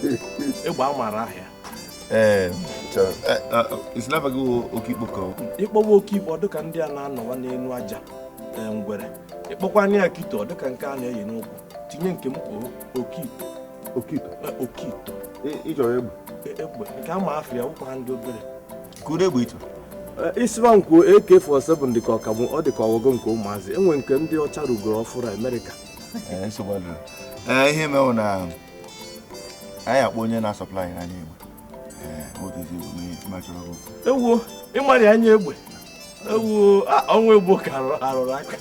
egbe a maara ahịa ịkpọwa oke ikpe ọ dịka ndị a na-anọwa n'elu aja ngwere ịkpọkwa ya kito ọ dịka nke a na-eyi n'ụkwụ tinye nke m okito ịchọrọ egbe nke a ma afọ ya ụkwa ndị obere kụrụ egbe ịchọ isiba nkwu AK47 dịka ọkagbu ọ dịka ọgụgụ nke ụmụazị enwe nke ndị ọcha rugoro ọfụrụ Amerịka ihe mewo na anyị akpọ onye na-asọplai anya egbe ewuo ịmarị anya egbe ewuo ọnwa egbo ka arụrụ aka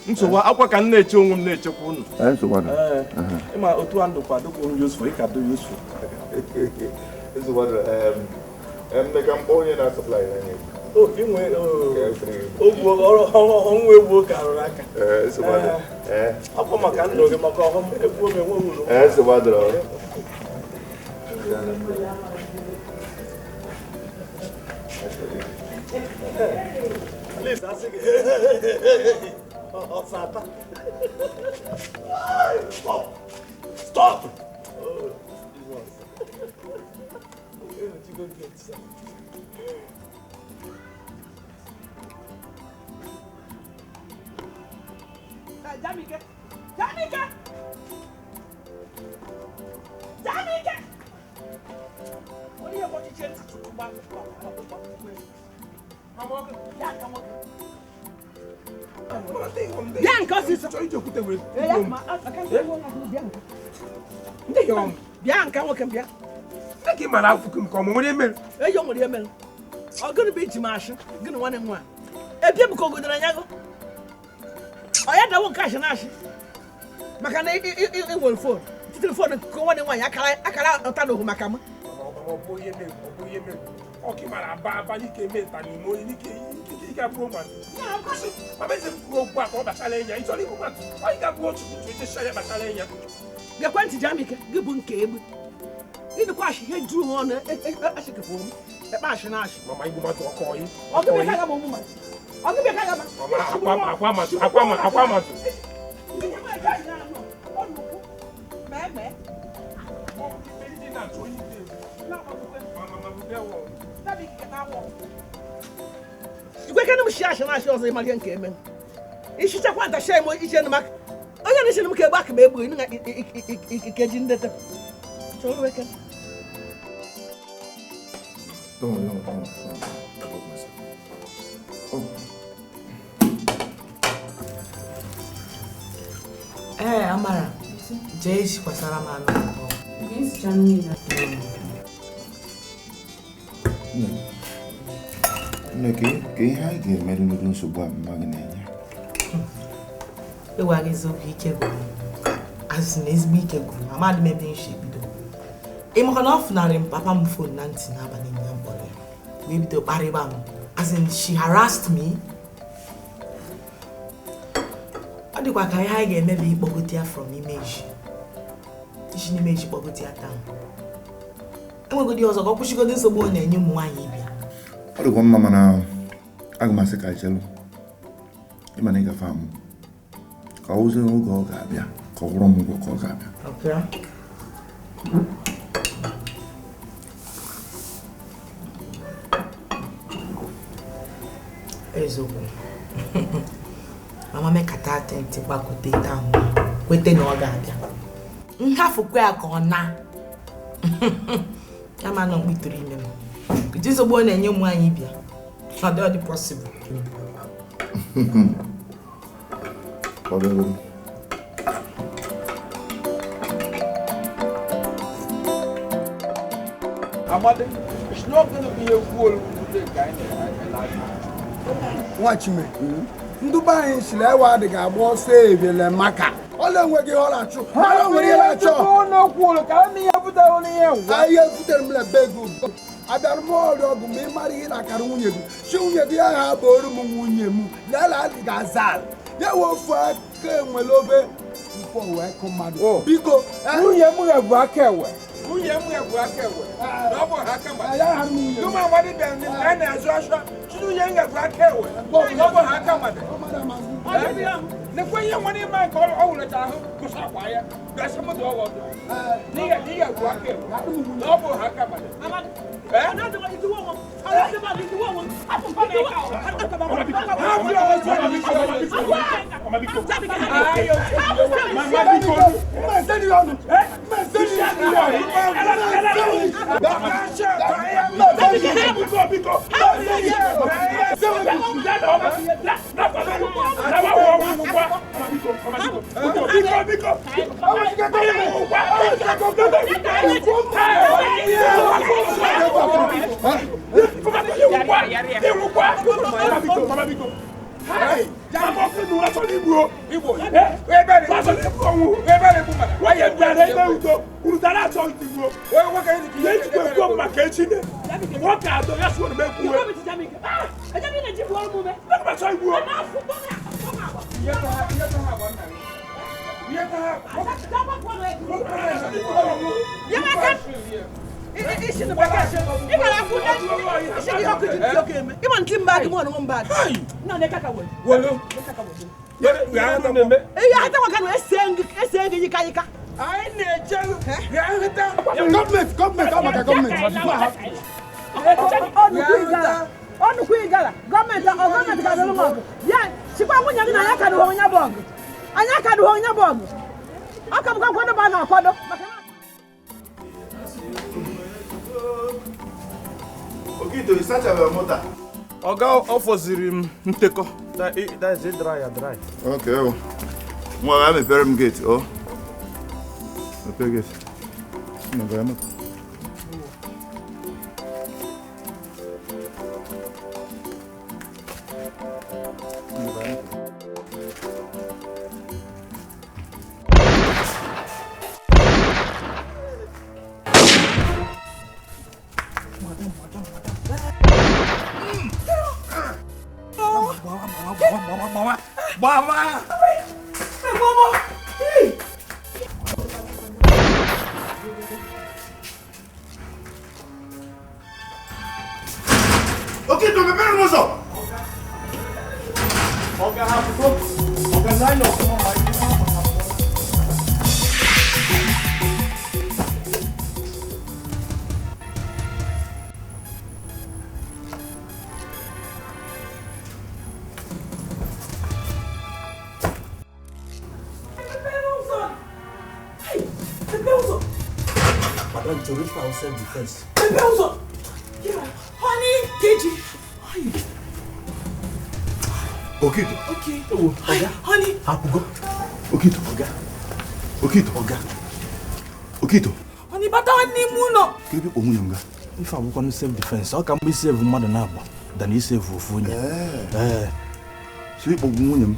nsogbu akwa ka m na-eche onwe m na-echekwa unu ịma otu a ndụkwa dịkwa useful ịka dị useful Emeka mkpọ onye na-asọplai anya inwe ọnwa egbo ka arụrụ aka akwa maka ndụ gị maka ọhụm egbu ome nwe uru Please, I think. Stop! Stop! Oh, Jesus. Jamike! Jamike! Jamike! What are you going to change to back? Bianca, Bianca, what can be? I came out for come with him. A young woman. I'm going to be to Marshall. Good one and one. A people go good than Yago. I had no cash and ash. Macana, it will fall. For the go on and one. I can't out of Macama. Okay, Maraba, you came in and you can prove it. No, because I made them go back on Basalania. It's only one. I got watch to the Shire Basalania. You're going to Jamaica, good boon cable. In the question, he drew on a phone, a passion ash. Mamma, you want to call you. I'll give you a woman. I'll give you a woman. You can't share my shows in my young came. If she want to share each and Mac, I don't listen to back, baby, in the so we can. Don't. Amara, Jace was a man. Yes, Johnny. Neke, ke ha ga-emere n'ụdị nsogbu a mma gị na-enye. Ewa gị zọpụ ike gwụrụ. Asị na ezigbo ike gwụrụ, amadị m ebe nshi ebido. Ịmaka na ọ funarị m papa m fon na ntị n'abalị nna m kpọrọ ya. Wee bido kparịba m. As in, she harassed me. Ọ dịkwa ka ihe anyị ga-emebe ịkpọgote ya from image. Isi n'image kpọgote ya taa. Enwegodi ọzọ ka ọ kwụsịgodi nsogbu ọ na-enye ụmụ nwaanyị ịbịa. Ọ dịkwa mma mana aga m asị ka chelu ịma na ị gafe amụ ka ọ ụzọ oge ọ ga-abịa ka ọ gwụrụ m ụgwọ ka ọ ga-abịa. Eziokwu. Mama mekata atenti gbakote ite ahụ kwete na ọ ga-abịa. Nhafukwa ya ka ọ na. Ya ma nọ mkpitụrụ ime m. Kụji nsogbu ọ na-enye ụmụ anyị bịa. Ọ dị possible. Amadi, it's not going to be a fool today, guy. Watch me. Nduba anyị sile ewa adịghị agba ọsọ ebele maka ọla enweghị ọla chụ ọla nwere ihe achọ ọnụ kwuru ka ndị ya butere onye ya ngwa ihe butere m lebe ego abịara m ọrụ ọgụ ma ị mara ihe na-akara nwunye gị si nwunye gị ya ha bụrụ m nwunye m lela adịghị aza ya wofu aka enwere obe mkpọ wee kụ mmadụ biko nwunye m ga-ebu aka ewe Unye mu ya aka ewe. Na obo ha aka ma. Tuma wadi be ni na azu aso. Chidu ye nga aka ewe. Na obo ha aka ma de. Ne ko ye woni ma ko o wule ta ho ko sa kwa ya. Ga se mo do wo do. Ni ya aka ewe. Na obo ha aka ma de. Eh? Na do wa wo. Ala de ba di wo wo. Apo pa me Okito, you start your motor. Oga offoziri m nteko. That is it dry. Okay, oh. Well, I'm a param gate, oh. A param gate. No, very much. Okay, don't be very much. Oga have to go. Oga line up. Madam, to reach for self-defense. Honey, Keji. Okito. Okay. Oga. Honey. Hapugo. Okito. Oga. Okito. Oga. Okito. Honey, bata wani muno. Kebi ko munyanga. If I work on self-defense, how can we save mother now than you save Fufunya? So you munyam.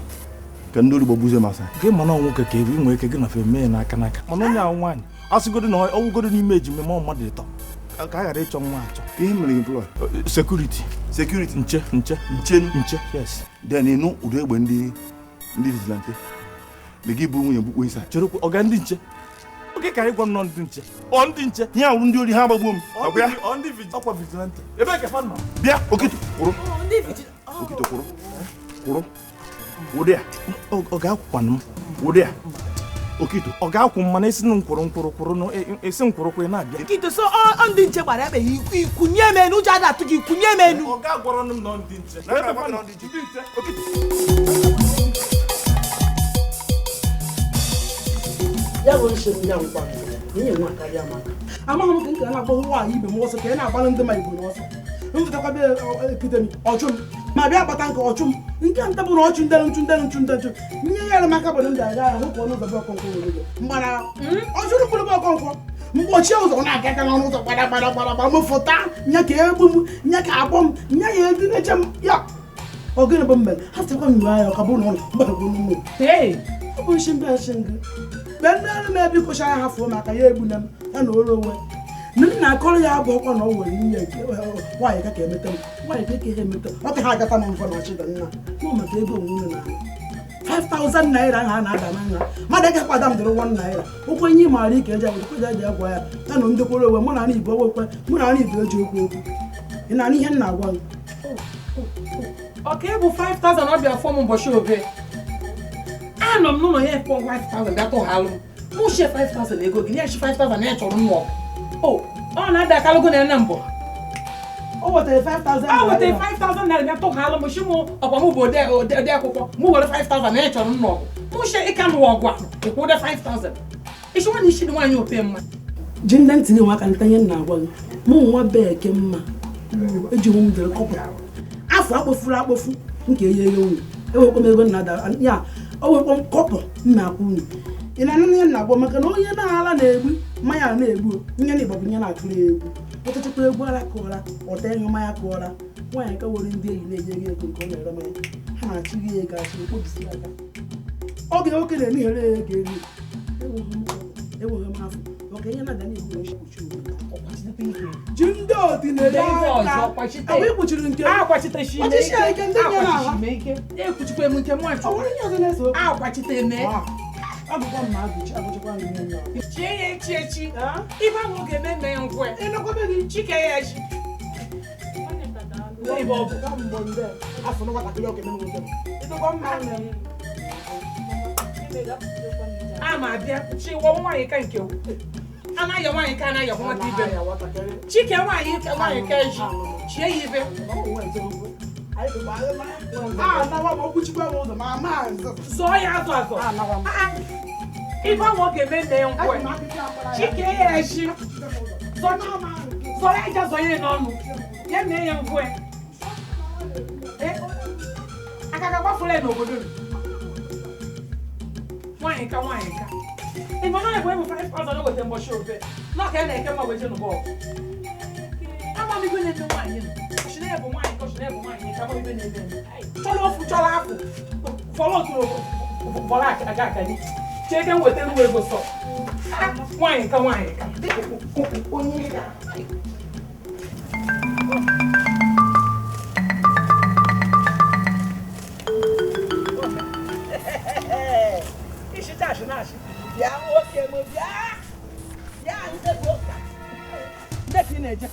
Can do the babuze masa. Game man on work a cave, we make a gun of a man, I can. Manonia one. As you go to know, I will go to the image, my mom, mother. I got a chong match. Him employ. Security. Nche. Yes. Then you know, Ude Wendy, this Lante. They give you a book with a Cheroko Ogandinche. Okay, carry one non dinche. On dinche. Yeah, wouldn't you have a boom? On the upper vigilante. A bag of fun. Yeah, Okito. Okito. Kuro. Wodia. Oga Quanum. Wodia. Okito. Oga Kumanes no Kuro, a sin Kuro. Okito, so on the check, whatever you could near men who got to you could near men who got one on non dinche. Ya bụ nsogbu ya nkwa ihe nwa karịa maka amaghị m ka nke na-agba nwa ibe m ọsọ ka ị na-agbalị ndị ma igbo n'ọsọ mfụtakwa be epidemi ọchụ m ma bịa gbata nke ọchụ m nke nta bụ na ọchụ ndenụ nye ya maka bụ ndị agha ahụ ka ọnụ ụzọ bụ ọkọnkọ nwere mgbara ọchụrụ kwuru bụ ọkọnkọ mgbochie ụzọ na-aga n'ọnụ ụzọ gbada mfụta nya ka egbu m nya ka abụọ m nya ya ebi na-eche m ya ogene bụ mbe ha sịkwa m nwe anya ka bụrụ na ụlọ mgbadagbo n'ụlọ ọ bụ nshi mbe shinga benere me bi ko sha hafu maka ya egbu nam ya na oro we nna akọrọ ya bụ ọkwa na o were ihe nwanyị ka emeta m nwanyị ka ihe emeta ọ ka ha agata m mfọ na chi da nna no maka ego onwunye na 5,000 naira ha na-ada na nha mmadụ eke kwada m dịrị 1 naira ụkwụ enyi maara ike eji agwa eji agwa ya ya na ndekwara onwe mụ na ana Igbo okwe mụ na ana Igbo eji okwu okwu ị na ihe m na-agwa gị Okay, bụ 5,000 ọ bịa fọm ụbọchị obe anọ m n'ụlọ ya ekpọ 5,000 bịa tụghalụ m mụ shie 5,000 ego gị na-echi 5,000 na chọrọ nnọọ ọ na-ada akalogo na nna mbọ o wetara 5,000 naira bịa tụghalụ m shi mụ ọkwa mụ bụ ode akwụkwọ mụ were 5,000 na chọrọ nnọọ mụ shie ịka nụwa ọgwa ịkwụ ụde 5,000 isi nwa na isi dị nwaanyị ope mma ji ndị ntinye nwa ka ntanye m na-agwa gị mụ nwa bee ke mma eji onwe m jere kọpụta afọ akpọfuru akpọfu nke ihe nwunye ewekwa m ego nna ya o wekwa m kọpụ nna akwụ nwunye ị na-anụ ihe na-agwa maka na onye na-ala na-egbu mmanya na-egbu nye na Igbo bụ nye na-atụrụ ya egwu ọtụtụkwa egwu ara kụọra ọta ịṅụ mmanya kụọra nwaanyị ka were ndị enyi na-enye gị ego nke ọ na-ere mmanya ha na-achị gị ego achị okpobisi aka oge nwoke na-enighere ya ego eri enweghị m afọ maka ihe na-ada na-egbu na ekpuchi ji ndị ọdịnala aka ahụ ikpuchiri nke ọchịchị ya ike ndị nye na aha ekwuchikwa m nke mwachi akwachite eme agụkwa m na-agụchi agụchikwa ndị nye ya chie ya echi ibe ahụ oge eme mee ngwe ịnọkwabe gị chike ya echi afọ na nwatakịrị oge na nwoke ịdọkwa mma ama abịa chiwọ nwaanyị ka nke anaghị nwaanyị ka anaghị nwata ibe chike nwaanyị ka eji chie ya ibe zọọ ya azụ azụ ibe ahụ ọ ga-eme nne ya nkwe chike ya echi zọọ ya aja zọọ ya n'ọnụ ya mee ya nkwe aka ka gbafula ya n'obodo nwaanyị ka ịma na ebe bụ 5,000 weta mbọchị obe n'ọka ya na-eke mma weje n'ụbọ amamigo na-eme nwaanyị shine bụ nwaanyị ka shine bụ nwaanyị ka amamigo na-eme chọrọ ofu chọrọ afụ fọrọ oturu bọrọ aga akani cheke nweta nwa ego sọ nwaanyị ka onye ga bịa nwoke m bịa ya ndị bụ ụka ndị ka ị na-eje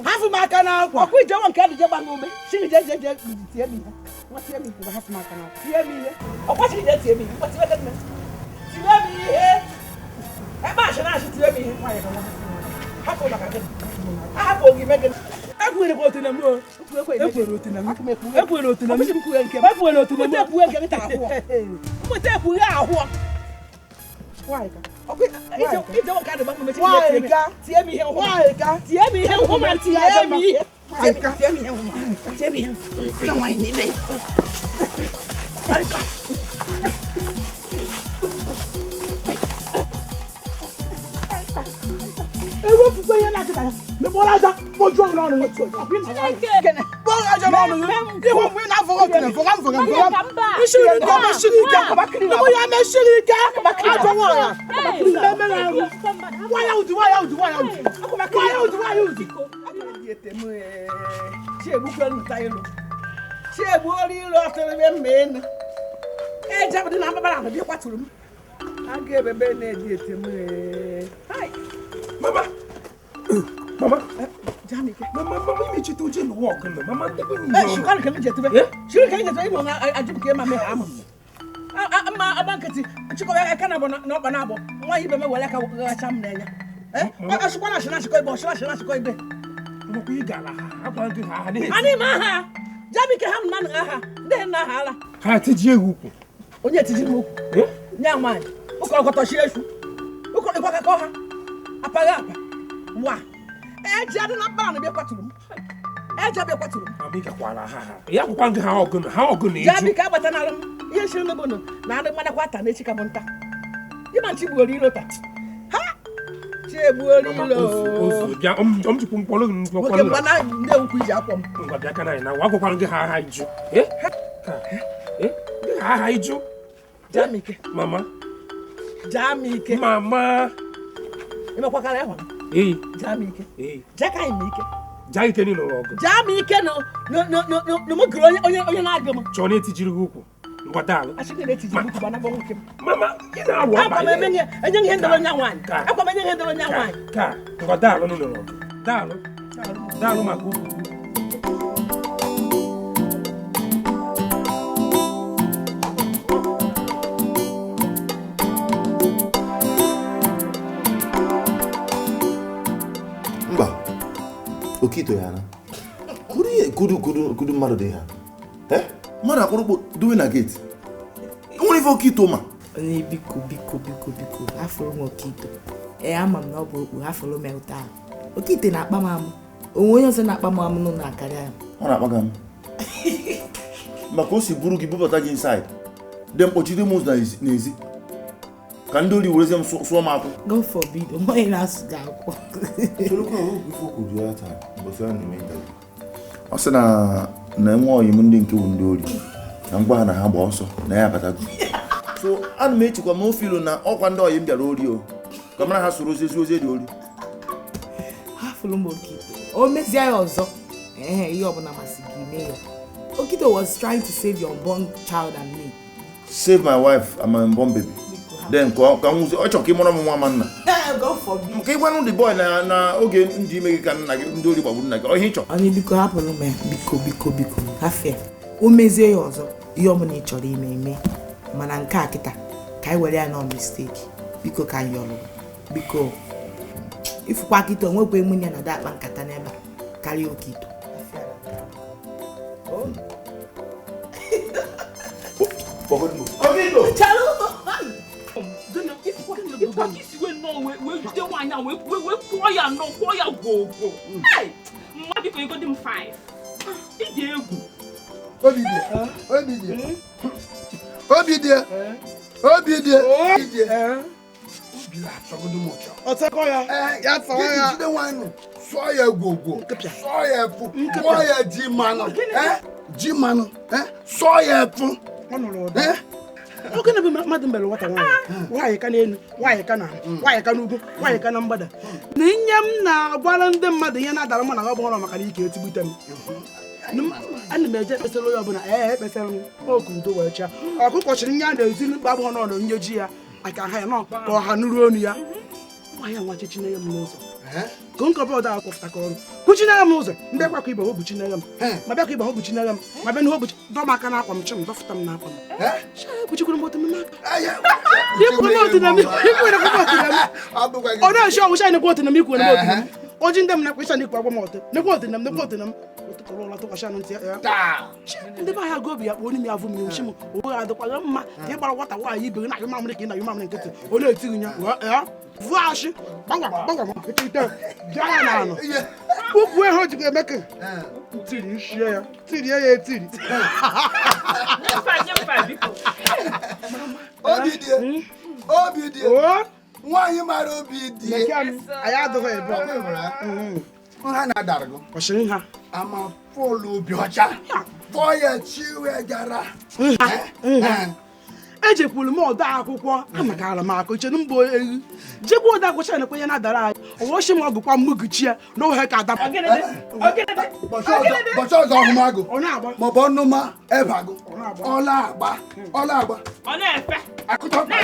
hafụ m aka n'akwa ọkwa ijewa nke adịje gba n'ume chirije je tie m ihe nwa tie m ihe hafụ m aka n'akwa tie m ihe ọkwa chirije tie m ihe nwa tie m ihe ebe achị na-achị tie m ihe hafụ maka gị ahapụ gị megị ekwere otu m ekwere otu mmụta ekwughe ahụ tie m ihe nhụ ma tie m ihe ewepụkwa ihe na-akịta ya mekpọrọ aja kpojuo n'ọnụ kpọrọ aja n'ọnụ ịhụ mgbe ị na-afọrọ okene fọga meshiri ike meshiri ike ajọ nwaanyị nwaya ụdị chiegbuoro ilo ọtụrụ ebe mma enu ejebụdị na mgbabara ahụ bịa kwatụrụ m a ga-ebebe na-eji etem Mama, imechite uje n'ụwa ọgụ na mama ndebe shikara ka m jetebe shiri ka m jetebe ịbụ na ajụbụ ma mee ha amụ ma agba nkịtị chịkọba aka na ọkpa na abụ nwa ibe me were aka gacha m n'enya ọchịkwa na ashịna ibe ọchịna ashịkọ ibe ị gara ha agwa gị ha anyị ma aha jabike ha m na aha ndị nna aha ala ha tiji ewu ukwu onye tijiri m ukwu nye nwaanyị ụkọrọkọtọchi efu ụkọrọkọ kakọ ha apaghị apa wa eji adị na mkpara na bịa kwatụrụ m eji abịa kwatụrụ m ya akwụkwa gị ha ọgụ na eju jabike agbatanara m ihe shiri n'obodo na adị mmadụ kwata na echi ka m nta ịma nchi gbuoro ilo taa ha chi egbuoro ilo ọmchukwu mkpọrọ nwoke mgba na ndị ewukwu iji akwọ m ngwa bịa kana anyị na akwụkwa gị ha aha iju aha iju jamike mama jamike mama ịmakwakara ịhụ ee jamike ee jaka anyị ma ike jaa ike niile ọgụ jaa m ike na m gụrụ onye na-agụ m chọọ na-etijiri gị ụkwụ ngwa daalụ mama akwa m enye ihe ndebe nya nwaanyị akwa m enye ihe ndebe nya nwaanyị ka ngwa daalụ n'ụlọ ọgụ daalụ maka ụkwụ Okito ya na kudu mmadụ dị ha mmadụ akpụrụkpụ duwe na geti nwere ife Okito ma onye biko afụrụ m Okito ama m na ọ bụ okpu afụrụ m ụta Okito na-akpa m amụ onwe onye ọzọ na-akpa m amụ nọ na-akarịa ya ọ na-akpaga m maka o si buru gị bubata gị inside dị mkpọchide m ụzọ n'ezi ka ndị ori werezie m sụọ m akwụ God forbid onye na-asụ gị akwụ ọ sị na enwe ọyị m ndị nke wu ndị ori na ngwa ha na ha gba ọsọ na ya abatago so ana m echekwa m ofilu na ọkwa ndị ọyị m bịara ori o ka mara ha soro ozi dị ori ha fụrụ m Okito o mezie ya ọzọ ihe ọbụla masị gị mee ya Okito was trying to save your unborn child and me. Save my wife and my unborn baby. Then ọ chọrọ ka ị mụrụ m nwa ma nna nke ịgwanụ the boy na oge ndị ime gị ka nna gị ndị ori gbagburu nna gị ọ ihe ị chọrọ onye biko hapụrụ m ya biko hafịa o mezie ya ọzọ ihe ọbụla ị chọrọ ime mana nke a kịta ka anyị were ya nọ mistake biko ka anyị ọlụ biko ifukwa kịta onwekwa emunye na dakpa nkata n'ebe a karịa Okito Jide nwaanyị a wee kwụọ ya nọ kwụọ ya gwogwo mma biko ego dị m 5 ị dị egwu sụọ ya gwogwo sụọ ya efu sụọ ya ji manụ sụọ ya efu oge na mmadụ mere nwata nwaanyị ka n'elu nwaanyị ka na nwaanyị ka n'ugwu nwaanyị ka na mgbada na nye m na-agwara ndị mmadụ ihe na-adara m na ọ bụ ọrụ maka na ike etigbute m ana m eje ekpesara onye ọbụla ekpesara m oku udo wee chaa ọkụkọ chịrị nye a na-ezi mkpa abụghọ n'ọnụ nye ji ya aka ha ya ka ọha nụrụ onu ya nwaanyị nwachi chinenye m n'ụzọ ka nkọba ọda akwụfụtaka ọrụ kwuchinere m ụzọ ndị gbakọ ibe hobu chinere m ma bịakwa ibe hobu chinere m ma bịa na hobu dọm aka na akwa m chim dọfụta m n'akwa m kwuchikwuru m otu m n'aka ọ na-echi ọnwụ sha nekwa otu na m ikwere m otu m oji ndị m na kwesa n'ikwu agwa m ọtụ nekwa otu na m ụtụkọrọ ụlọ tụkwasị anụ ntị ya ndị be ahịa gobi ya kpụ onye m ya avụ m iwu onwe ha adịkwaghị mma ka ị gbara nwata nwaanyị ibe gị na mamịrị ka ị na mamịrị nkịtị ọ na-etighị ya vuashi gbangwa ite bịa na anọ ukwu ihe o ji ga-eme ka tiri ishie ya tirie ya etiri obi dị nwaanyị mara obi dị anyị adịghị ebe ha na-adara gị ọchịrị ha ama pọlụ obi ọcha pọ ya chiwe gara ejekwuru m ọdọ akwụkwọ amakara m akụ chere mbụ ehi jekwa ọdọ akwụkwọ na kwenye na-adara anyị ọwọchi m ọgụkwa mmụgụchi ya n'ohe ka adapụ bọchị ọzọ ọhụmagụ maọbụ ọnụma ebe agụ ọla agba akụtọkpa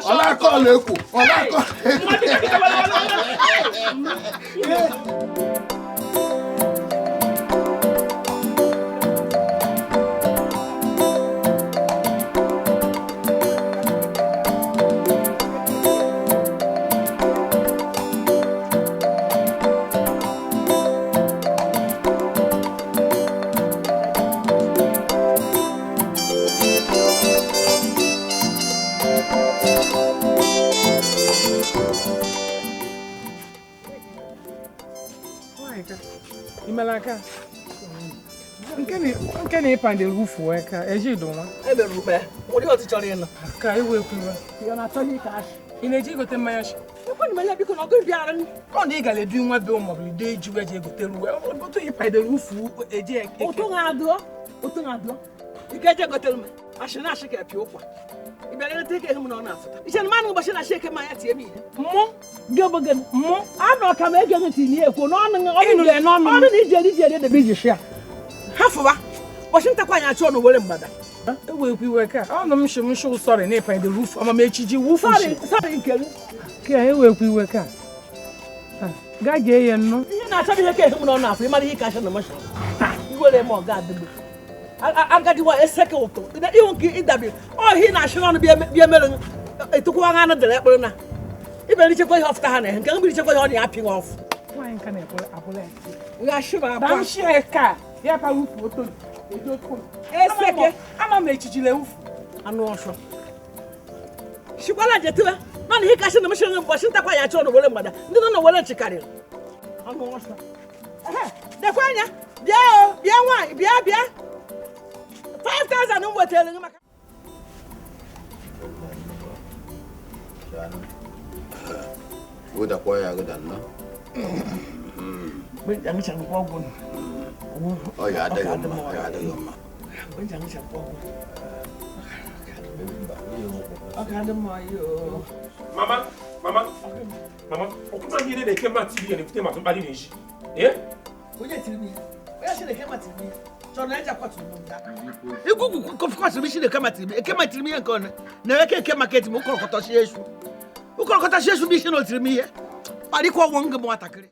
ọla aka ọla ekwo ọla aka Imelaka. Nke na ịpande rufuo ka eji donwa. Ebe rube. Odi oti chọrọ ịnọ. Ka iwe kwuwa. Ya na tọni cash. Ị na-eji egote mmanya shi. Ekwe ni mmanya biko na ọgụ bịara ni. Ọ na ị gara edu nwa be ụmụ bụ ide eji eji egote ruwe. Otu ịpande rufuo eji eke. Otu ga-adọ. Ike eji egote rume. ashina ashike piokwa ibere take him no na afta ise man ngo bashina sheke ma ya tie mi mo gebogen mo ano ka ma ege nti ni eko no no inu le no no ni je de bi jihia hafoba washinta kwa nya cho no wole mbada ewe ku iwe ka ono m show sorry na ipan the roof ama me chiji woof sorry nkelu ka ewe ku iwe ka ga je ye no ihe na acha bi heke him no na afta mari hika sha na masho iwele mo ga adegbe agadi wa eseke ụtọ ihu nke ịdabi ọhị na ashịrị ọnụ bịa mere etukwa ha na dere ekpere na ibe richekwa ihe ọfụta ha na nke mbiri chekwa ihe ọ na-apị nwa ọfụ nwaanyị ka na-ekwe abụla ya shịba abụọ dam shie ka ya pa ufu oto eji otu eseke ama m echichile ufu anụ ọsọ shikwala jetewe nọ na ihe kasị na meshịrị mbọchị ntakwa ya chọọ na were mgbada ndị nọ na were nchikarịrị anụ ọsọ dekwa anya bịa o bịa nwaanyị bịa 5,000 umwetele ngaka Goda kwa ya goda na. Benja ngisha ngpogo. Oh ya ada yo ma. Benja ngisha ngpogo. Akade mo yo. Mama, okuta hire de kema TV ne kute ma tun bali ne ji. Eh? Oje TV. Oya shire kema TV. Chona eja kwatu munda. Igugu kofikwa bi shire kema TV. Kema TV yankon. Na yake kema keti mo kokota shesu. Ukokota shesu bi shino TV ye. Bali kwa wonge mo atakire.